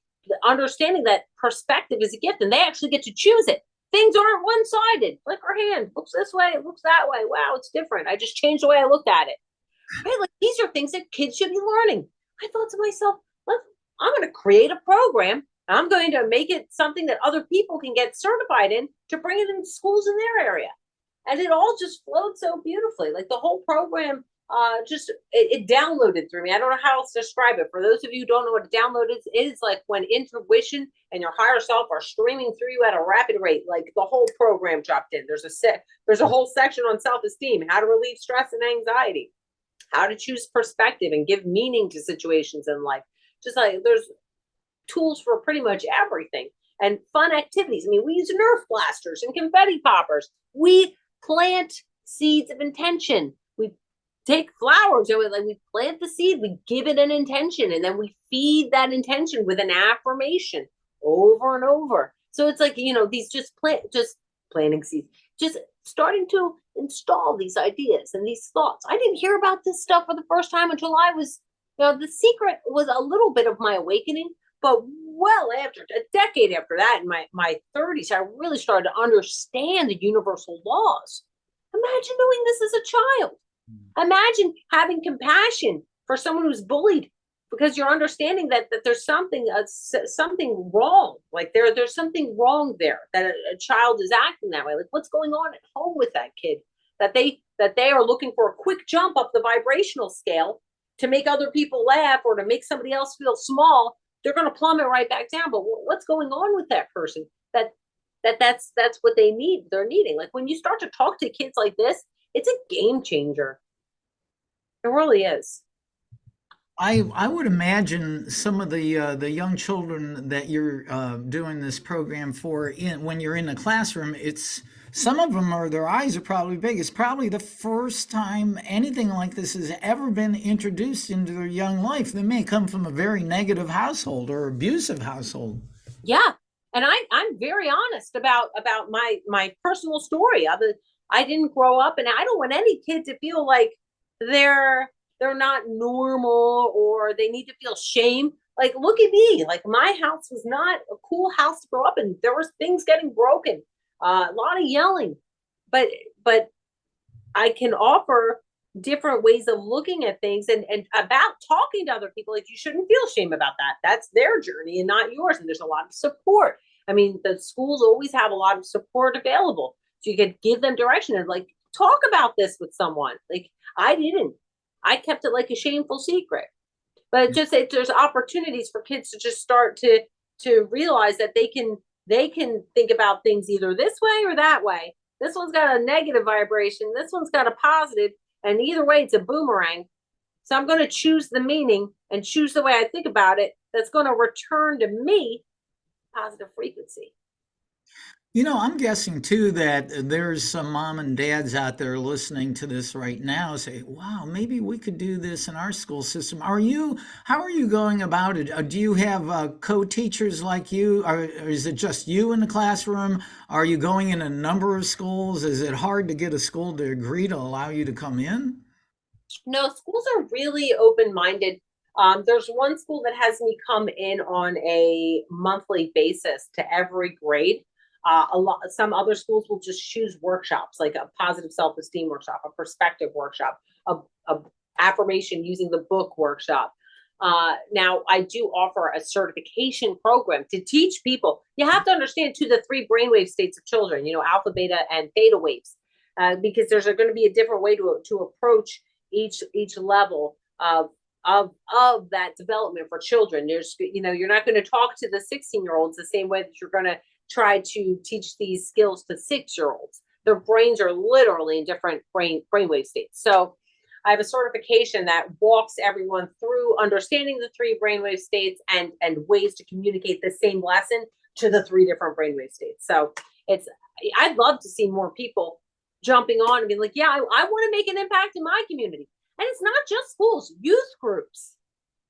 Understanding that perspective is a gift and they actually get to choose it. Things aren't one-sided. Like our hand looks this way, it looks that way. Wow, it's different. I just changed the way I looked at it. Right? Like these are things that kids should be learning. I thought to myself, I'm going to create a program. I'm going to make it something that other people can get certified in to bring it into schools in their area. And it all just flowed so beautifully. Like the whole program it downloaded through me. I don't know how else to describe it. For those of you who don't know what a download is, it is like when intuition and your higher self are streaming through you at a rapid rate. Like the whole program dropped in. There's a whole section on self-esteem, how to relieve stress and anxiety, how to choose perspective and give meaning to situations in life. Just like there's tools for pretty much everything, and fun activities. I mean, we use Nerf blasters and confetti poppers. We plant seeds of intention. We take flowers and we plant the seed, we give it an intention, and then we feed that intention with an affirmation over and over. So it's like, these just planting seeds, just starting to install these ideas and these thoughts. I didn't hear about this stuff for the first time until I was, the secret was a little bit of my awakening, but well after a decade after that, in my 30s, I really started to understand the universal laws. Imagine doing this as a child. Imagine having compassion for someone who's bullied because you're understanding that there's something wrong. Like there's something wrong there, that a child is acting that way. Like what's going on at home with that kid, that they are looking for a quick jump up the vibrational scale to make other people laugh or to make somebody else feel small. They're going to plummet right back down. But what's going on with that person? That's what they need. They're needing. Like when you start to talk to kids like this, it's a game changer. It really is. I would imagine some of the young children that you're doing this program for when you're in the classroom, it's some of them are their eyes are probably big. It's probably the first time anything like this has ever been introduced into their young life. They may come from a very negative household or abusive household. Yeah, and I'm very honest about my personal story. I didn't grow up, and I don't want any kid to feel like they're not normal or they need to feel shame. Like, look at me. Like, my house was not a cool house to grow up in. There was things getting broken, a lot of yelling, but I can offer different ways of looking at things and about talking to other people. Like, you shouldn't feel shame about that. That's their journey and not yours. And there's a lot of support. I mean, the schools always have a lot of support available. So you could give them direction and like talk about this with someone. Like I didn't. I kept it like a shameful secret. But just there's opportunities for kids to just start to realize that they can think about things either this way or that way. This one's got a negative vibration. This one's got a positive, and either way, it's a boomerang. So I'm going to choose the meaning and choose the way I think about it. That's going to return to me positive frequency. I'm guessing too that there's some mom and dads out there listening to this right now say, wow, maybe we could do this in our school system. How are you going about it? Do you have co-teachers like you? Or is it just you in the classroom? Are you going in a number of schools? Is it hard to get a school to agree to allow you to come in? No, schools are really open-minded. There's one school that has me come in on a monthly basis to every grade. Some other schools will just choose workshops, like a positive self-esteem workshop, a perspective workshop, a affirmation using the book workshop. Now, I do offer a certification program to teach people. You have to understand, too, the three brainwave states of children, alpha, beta, and theta waves, because there's going to be a different way to approach each level of that development for children. You're not going to talk to the 16-year-olds the same way that you're going to try to teach these skills to 6-year-olds. Their brains are literally in different brainwave states. So I have a certification that walks everyone through understanding the three brainwave states and ways to communicate the same lesson to the three different brainwave states. So I'd love to see more people jumping on and being like, yeah, I want to make an impact in my community. And it's not just schools, youth groups,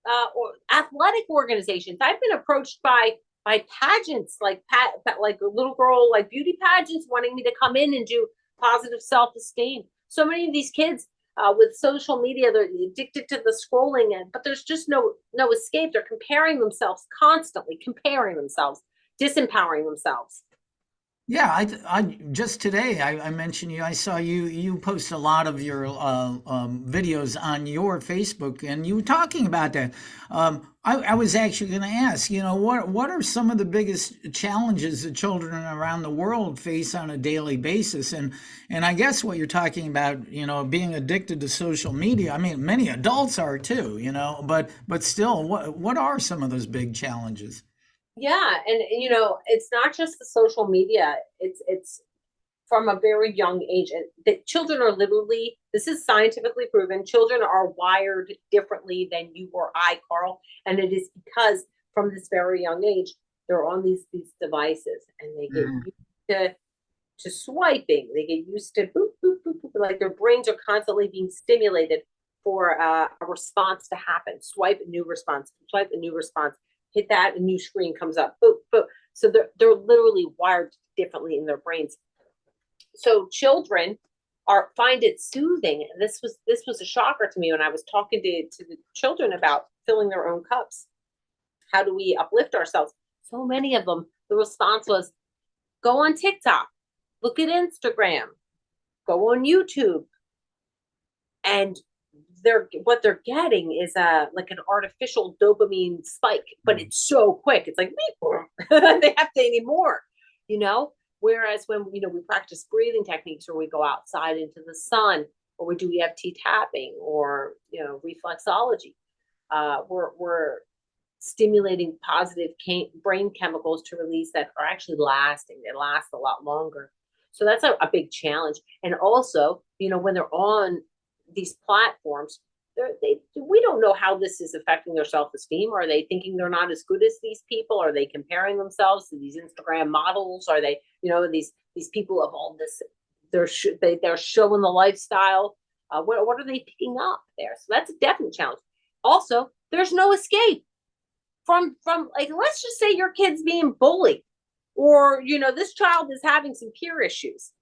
or athletic organizations. I've been approached by pageants, like little girl, like beauty pageants, wanting me to come in and do positive self-esteem. So many of these kids with social media, they're addicted to the scrolling, but there's just no escape. They're comparing themselves constantly, disempowering themselves. Yeah, I just today I mentioned you. I saw you post a lot of your videos on your Facebook, and you were talking about that. I was actually going to ask, what are some of the biggest challenges that children around the world face on a daily basis? And I guess what you're talking about, being addicted to social media. I mean, many adults are too, but still, what are some of those big challenges? Yeah, and it's not just the social media. It's from a very young age, and that children are literally. This is scientifically proven. Children are wired differently than you or I, Carl, and it is because from this very young age they're on these devices, and they get used to swiping. They get used to boop boop boop boop. Like their brains are constantly being stimulated for a response to happen. Swipe a new response. Swipe a new response. Hit that, a new screen comes up. Boop, boop. So they're literally wired differently in their brains. So children find it soothing. And this was a shocker to me when I was talking to the children about filling their own cups. How do we uplift ourselves? So many of them, the response was, go on TikTok, look at Instagram, go on YouTube, and what they're getting is like an artificial dopamine spike, but it's so quick. It's like they have to need more, Whereas when we practice breathing techniques, or we go outside into the sun, or we do EFT tapping, or reflexology, we're stimulating positive brain chemicals to release that are actually lasting. They last a lot longer. So that's a big challenge. And also, when they're on these platforms, we don't know how this is affecting their self-esteem. Are they thinking they're not as good as these people? Are they comparing themselves to these Instagram models? Are they, these people of all this? They're showing the lifestyle. What are they picking up there? So that's a definite challenge. Also, there's no escape from like, let's just say your kid's being bullied, or this child is having some peer issues.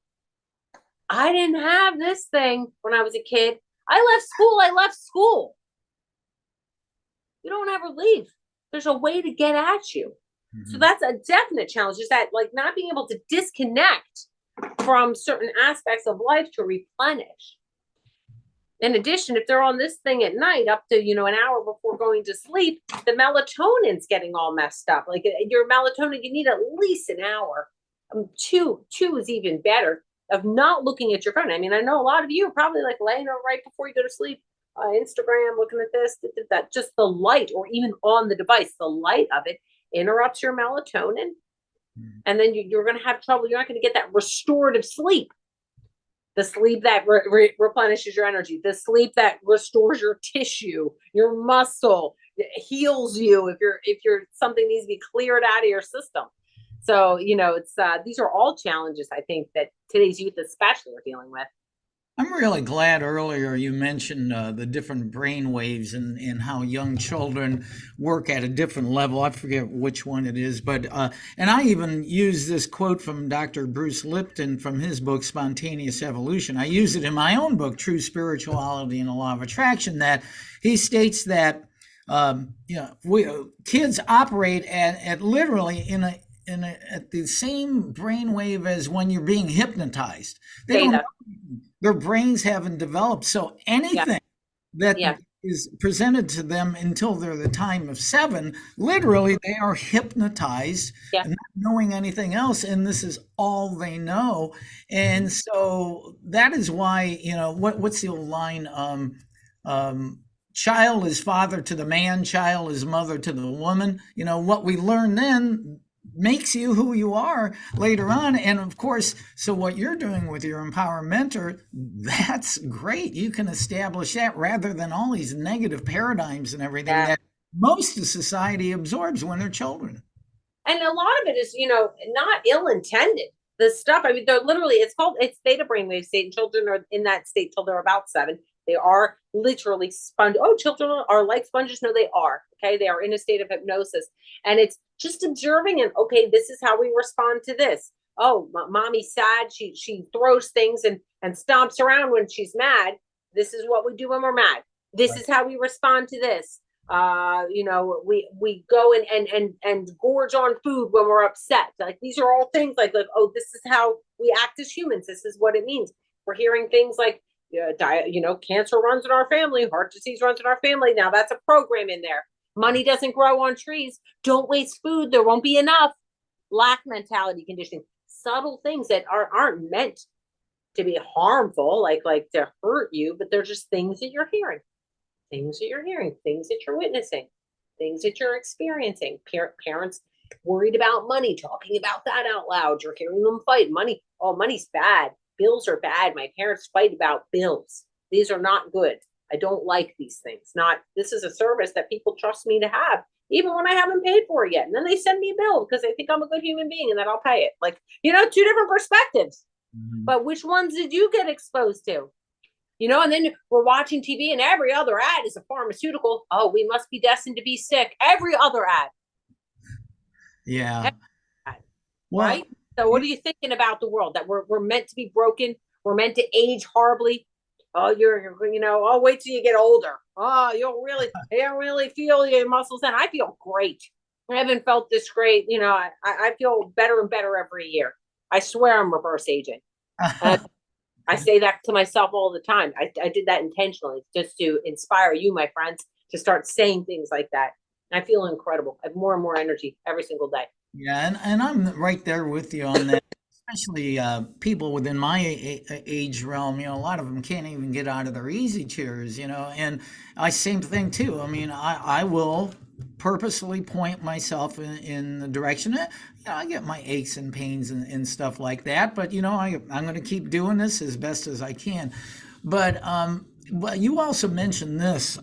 I didn't have this thing when I was a kid. I left school. You don't ever leave. There's a way to get at you. Mm-hmm. So that's a definite challenge, is that like not being able to disconnect from certain aspects of life to replenish. In addition, if they're on this thing at night up to, an hour before going to sleep, the melatonin's getting all messed up. Like your melatonin, you need at least an hour. Two is even better, of not looking at your phone. I mean, I know a lot of you are probably like laying right before you go to sleep, Instagram, looking at this, that. Just the light, or even on the device, the light of it interrupts your melatonin. Mm-hmm. And then you're going to have trouble. You're not going to get that restorative sleep. The sleep that replenishes your energy, the sleep that restores your tissue, your muscle, heals you if you're something needs to be cleared out of your system. So, it's these are all challenges, I think, that today's youth especially are dealing with. I'm really glad earlier you mentioned the different brain waves and how young children work at a different level. I forget which one it is, but and I even use this quote from Dr. Bruce Lipton from his book, Spontaneous Evolution. I use it in my own book, True Spirituality and the Law of Attraction, that he states that kids operate at literally at the same brainwave as when you're being hypnotized. Their brains haven't developed. So anything that is presented to them until they're the time of 7, literally they are hypnotized Yeah. and not knowing anything else, and this is all they know. And so that is why, what's the old line? Child is father to the man, child is mother to the woman. What we learn then makes you who you are later on. And of course, so what you're doing with your Empower Mentor, that's great. You can establish that rather than all these negative paradigms and everything that most of society absorbs when they're children. And a lot of it is, not ill-intended. The stuff, I mean, they're literally, it's theta brainwave state, and children are in that state till they're about 7. They are literally sponge. Oh, children are like sponges. No, they are. Okay. They are in a state of hypnosis, and it's just observing and, okay, this is how we respond to this. Oh, mommy's sad. She throws things and stomps around when she's mad. This is what we do when we're mad. This is how we respond to this. We go and gorge on food when we're upset. Like, these are all things like, oh, this is how we act as humans. This is what it means. We're hearing things like, cancer runs in our family, heart disease runs in our family. Now that's a program in there. Money doesn't grow on trees. Don't waste food. There won't be enough. Lack mentality conditioning. Subtle things that aren't meant to be harmful, like to hurt you, but they're just things that you're hearing. Things that you're hearing, things that you're witnessing, things that you're experiencing. Parents worried about money, talking about that out loud. You're hearing them fight. Money, oh, money's bad. Bills are bad. My parents fight about bills. These are not good. I don't like these things. This is a service that people trust me to have, even when I haven't paid for it yet. And then they send me a bill because they think I'm a good human being and that I'll pay it. Like, 2 different perspectives. Mm-hmm. But which ones did you get exposed to? And then we're watching TV and every other ad is a pharmaceutical. Oh, we must be destined to be sick. Every other ad. Yeah. Ad, right? So what are you thinking about the world? That we're meant to be broken. We're meant to age horribly. Oh, oh, wait till you get older. Oh, you don't really feel your muscles then. I feel great. I haven't felt this great. I feel better and better every year. I swear I'm reverse aging. I say that to myself all the time. I did that intentionally just to inspire you, my friends, to start saying things like that. I feel incredible. I have more and more energy every single day. Yeah, and I'm right there with you on that. Especially people within my age realm, a lot of them can't even get out of their easy chairs, and same thing too. I mean, I will purposely point myself in the direction. I get my aches and pains and stuff like that, but I'm going to keep doing this as best as I can. But you also mentioned this.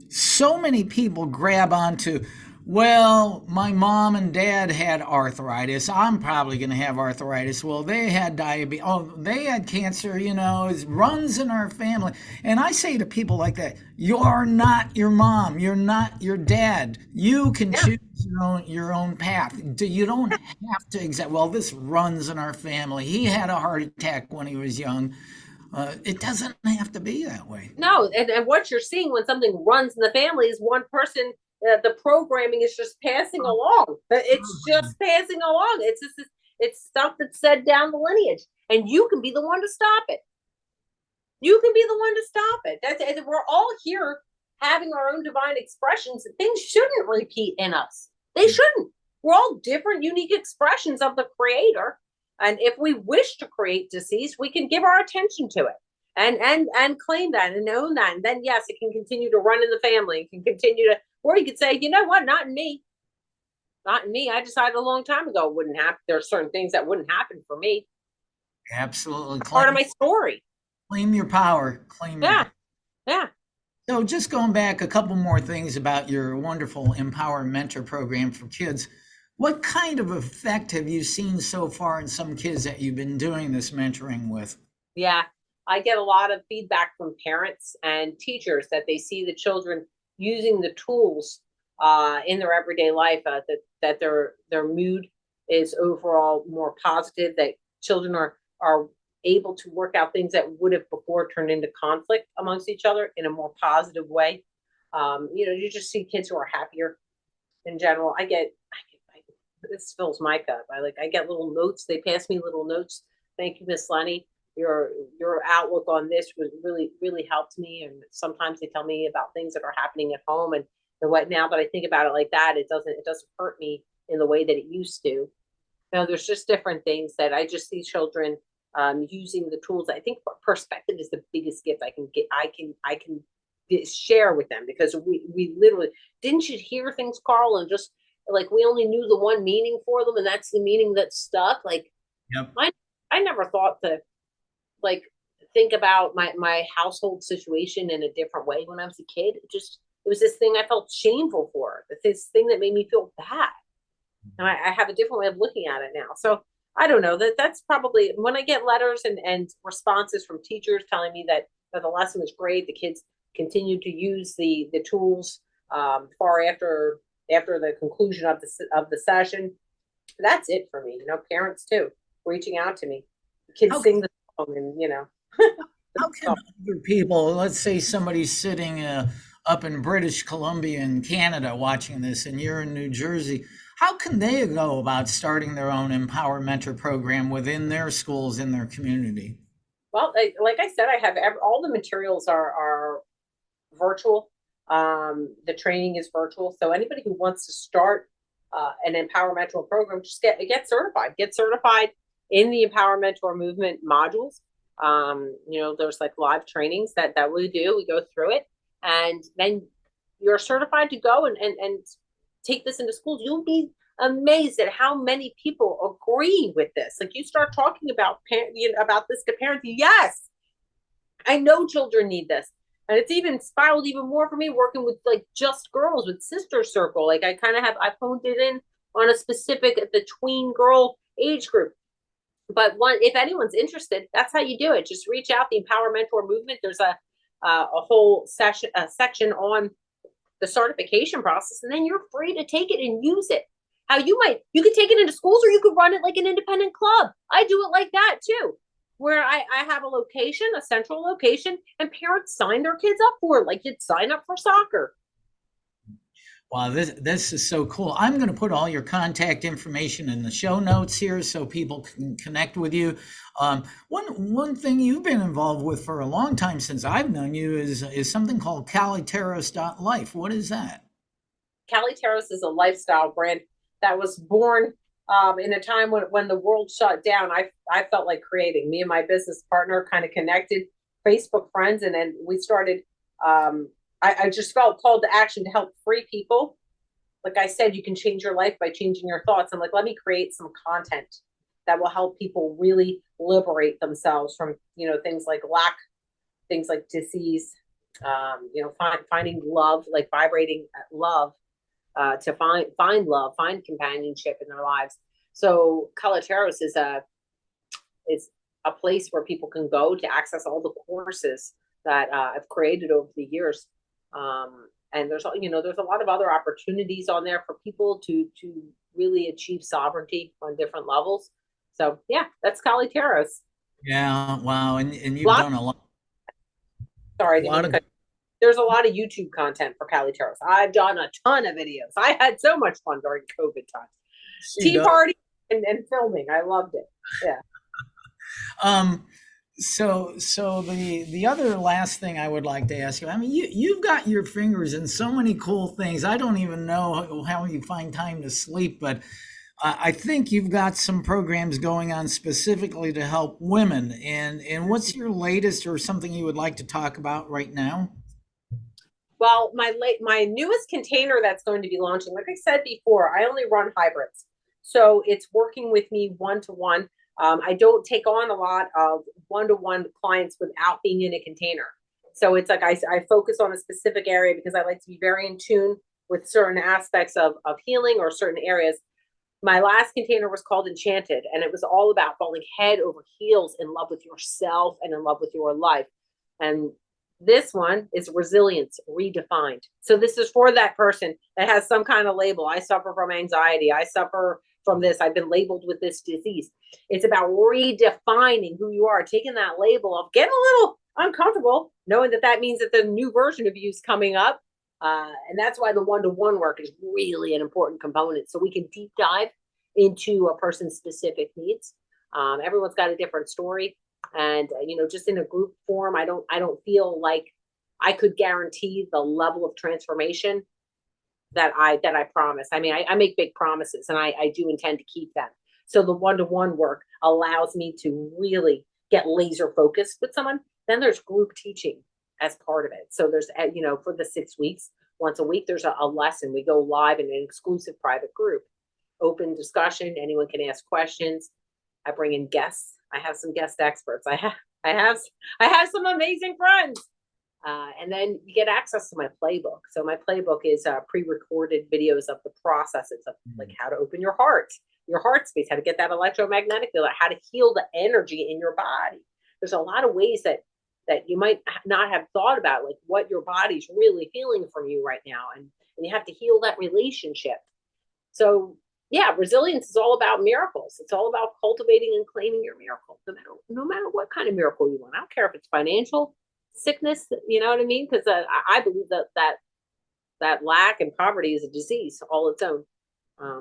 So many people grab onto, well, my mom and dad had arthritis. I'm probably going to have arthritis. Well, they had diabetes. Oh, they had cancer. It runs in our family. And I say to people like that, you're not your mom. You're not your dad. You can choose your own path. You don't have to accept, well, this runs in our family. He had a heart attack when he was young. It doesn't have to be that way. No, and what you're seeing when something runs in the family is one person. The programming is just passing along. It's just passing along. It's stuff that's said down the lineage, and you can be the one to stop it. You can be the one to stop it. We're all here having our own divine expressions. Things shouldn't repeat in us. They shouldn't. We're all different, unique expressions of the Creator. And if we wish to create disease, we can give our attention to it and claim that and own that. And then, yes, it can continue to run in the family. It can continue to, or you could say, you know what, not in me. Not in me. I decided a long time ago it wouldn't happen. There are certain things that wouldn't happen for me. Absolutely. Part of my story. Claim your power. Claim your power. Yeah. So just going back, a couple more things about your wonderful Empower Mentor program for kids. What kind of effect have you seen so far in some kids that you've been doing this mentoring with? Yeah, I get a lot of feedback from parents and teachers that they see the children using the tools in their everyday life, that their mood is overall more positive, that children are able to work out things that would have before turned into conflict amongst each other in a more positive way. You just see kids who are happier in general. This fills my cup. I get little notes. They pass me little notes. Thank you, Miss Lenny. your outlook on this was really helped me. And sometimes they tell me about things that are happening at home, and what now that I think about it like that, it doesn't hurt me in the way that it used to. There's just different things that I just see children using the tools. I think perspective is the biggest gift I can get. I can share with them, because we literally, didn't you hear things, Carl, and just like we only knew the one meaning for them, and that's the meaning that stuck. Like, Yep. I never thought to like think about my household situation in a different way when I was a kid. It was this thing I felt shameful for. This thing that made me feel bad. And I have a different way of looking at it now. So I don't know, that's probably when I get letters and responses from teachers telling me that the lesson was great, the kids continue to use the tools far after the conclusion of the session. That's it for me. Parents too, reaching out to me. The kids sing the song, and How can other people, let's say somebody's sitting up in British Columbia in Canada watching this, and you're in New Jersey, how can they go about starting their own Empower Mentor program within their schools, in their community? Well, like I said, I have all the materials are virtual. The training is virtual. So anybody who wants to start an Empower Mentor program, just get certified. Get certified in the Empower Mentor movement modules. There's like live trainings that we do. We go through it, and then you're certified to go and take this into schools. You'll be amazed at how many people agree with this. Like, you start talking about about this to parents. Yes, I know children need this. And it's even spiraled even more for me working with like just girls with Sister Circle. Like, I honed it in on a specific, the tween girl age group. But if anyone's interested, that's how you do it. Just reach out, the Empower Mentor movement. There's a whole section on the certification process, and then you're free to take it and use it. You could take it into schools, or you could run it like an independent club. I do it like that too, where I have a central location, and parents sign their kids up for it, like you'd sign up for soccer. Wow, this is so cool. I'm going to put all your contact information in the show notes here so people can connect with you. One thing you've been involved with for a long time, since I've known you, is something called Caliteros.life. What is that? Caliteros is a lifestyle brand that was born in a time when the world shut down. I felt like creating. Me and my business partner kind of connected, Facebook friends, and then we started. I just felt called to action to help free people. Like I said, you can change your life by changing your thoughts. I'm like, let me create some content that will help people really liberate themselves from, things like lack, things like disease, finding love, like vibrating love, to find love, find companionship in their lives. So Caliteros is a place where people can go to access all the courses that I've created over the years. And there's a lot of other opportunities on there for people to really achieve sovereignty on different levels. So yeah, that's Caliteros. Yeah, wow, and you've done a lot. Sorry, there's a lot of YouTube content for Caliteros. I've done a ton of videos. I had so much fun during COVID time. Tea party and filming. I loved it. Yeah. So the other last thing I would like to ask you, I mean, you've got your fingers in so many cool things. I don't even know how you find time to sleep, but I think you've got some programs going on specifically to help women. And what's your latest, or something you would like to talk about right now? Well, my newest container that's going to be launching, like I said before, I only run hybrids. So it's working with me one-to-one. I don't take on a lot of one-to-one clients without being in a container. So it's like I focus on a specific area because I like to be very in tune with certain aspects of healing or certain areas. My last container was called Enchanted, and it was all about falling head over heels in love with yourself and in love with your life. And this one is Resilience Redefined. So this is for that person that has some kind of label. I suffer from anxiety. I suffer from this. I've been labeled with this disease. It's about redefining who you are, taking that label of getting a little uncomfortable, knowing that means that the new version of you is coming up. And that's why the one-to-one work is really an important component. So we can deep dive into a person's specific needs. Everyone's got a different story. And, just in a group form, I don't feel like I could guarantee the level of transformation that I promise. I mean, I make big promises, and I do intend to keep them. So the one-to-one work allows me to really get laser focused with someone. Then there's group teaching as part of it. So there's, for the 6 weeks, once a week, there's a lesson. We go live in an exclusive private group, open discussion. Anyone can ask questions. I bring in guests. I have some guest experts. I have some amazing friends. And then you get access to my playbook. So my playbook is pre-recorded videos of the processes of like how to open your heart space, how to get that electromagnetic field, how to heal the energy in your body. There's a lot of ways that you might not have thought about, like what your body's really feeling from you right now. And you have to heal that relationship. So yeah, resilience is all about miracles. It's all about cultivating and claiming your miracle, no matter what kind of miracle you want. I don't care if it's financial, sickness, you know what I mean? Because I believe that lack and poverty is a disease all its own.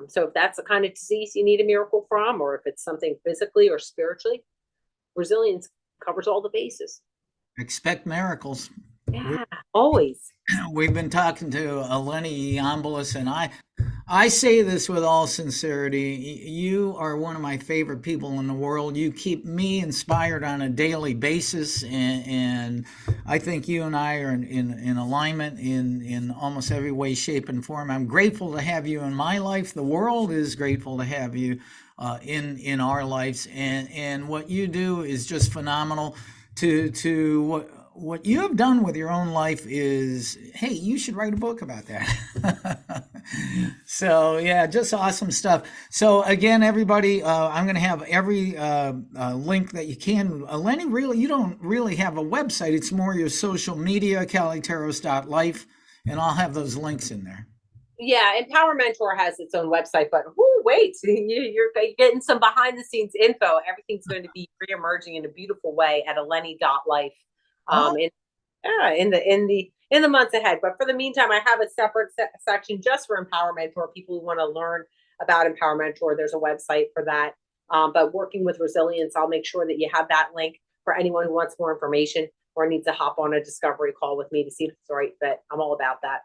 So if that's the kind of disease you need a miracle from, or if it's something physically or spiritually, resilience covers all the bases. Expect miracles. Yeah, always. We've been talking to Eleni Yiambilis, and I say this with all sincerity. You are one of my favorite people in the world. You keep me inspired on a daily basis, and I think you and I are in alignment in almost every way, shape, and form. I'm grateful to have you in my life. The world is grateful to have you in our lives, and what you do is just phenomenal. To what you have done with your own life is, hey, you should write a book about that. So yeah, just awesome stuff. So again, everybody, I'm going to have every link that you can. Eleni, really, you don't really have a website. It's more your social media, caliteros.life, and I'll have those links in there. Yeah, Empower Mentor has its own website, but wait, you're getting some behind the scenes info. Everything's going to be reemerging in a beautiful way at eleni.life. In the months ahead. But for the meantime, I have a separate section just for Empower Mentor. People who want to learn about Empower Mentor, there's a website for that. But working with resilience, I'll make sure that you have that link for anyone who wants more information or needs to hop on a discovery call with me to see if it's the right fit. I'm all about that.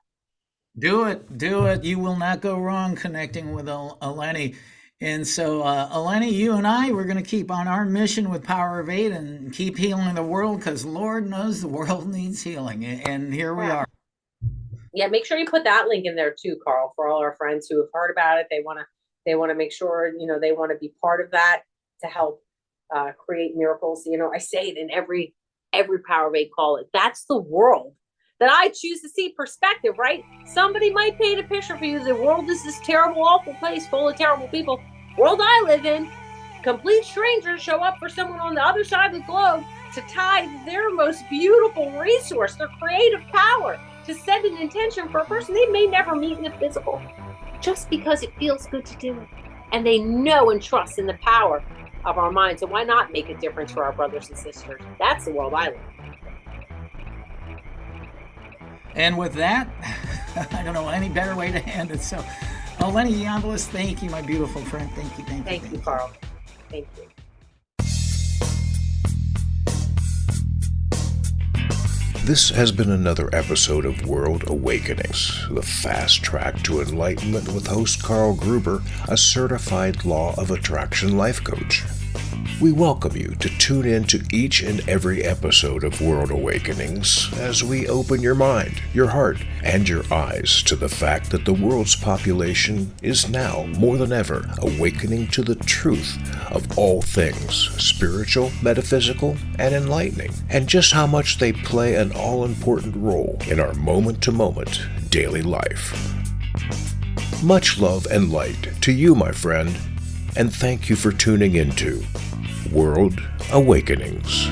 Do it. You will not go wrong connecting with Eleni. And so, Eleni, you and I, we're going to keep on our mission with Power of 8 and keep healing the world, because Lord knows the world needs healing. And here we are. Yeah, make sure you put that link in there too, Carl, for all our friends who have heard about it. They want to make sure, they want to be part of that to help create miracles. I say it in every Power of 8 call. That's the world that I choose to see. Perspective, right? Somebody might paint a picture for you. The world is this terrible, awful place full of terrible people. World I live in, complete strangers show up for someone on the other side of the globe to tithe their most beautiful resource, their creative power, to set an intention for a person they may never meet in the physical, just because it feels good to do it. And they know and trust in the power of our minds. So why not make a difference for our brothers and sisters? That's the world I live in. And with that, I don't know any better way to end it. So, Eleni Yiambilis, thank you, my beautiful friend. Thank you. Thank you, Carl. Thank you. This has been another episode of World Awakenings, the fast track to enlightenment with host Carl Gruber, a certified Law of Attraction life coach. We welcome you to tune in to each and every episode of World Awakenings as we open your mind, your heart, and your eyes to the fact that the world's population is now, more than ever, awakening to the truth of all things spiritual, metaphysical, and enlightening, and just how much they play an all-important role in our moment-to-moment daily life. Much love and light to you, my friend, and thank you for tuning into World Awakenings.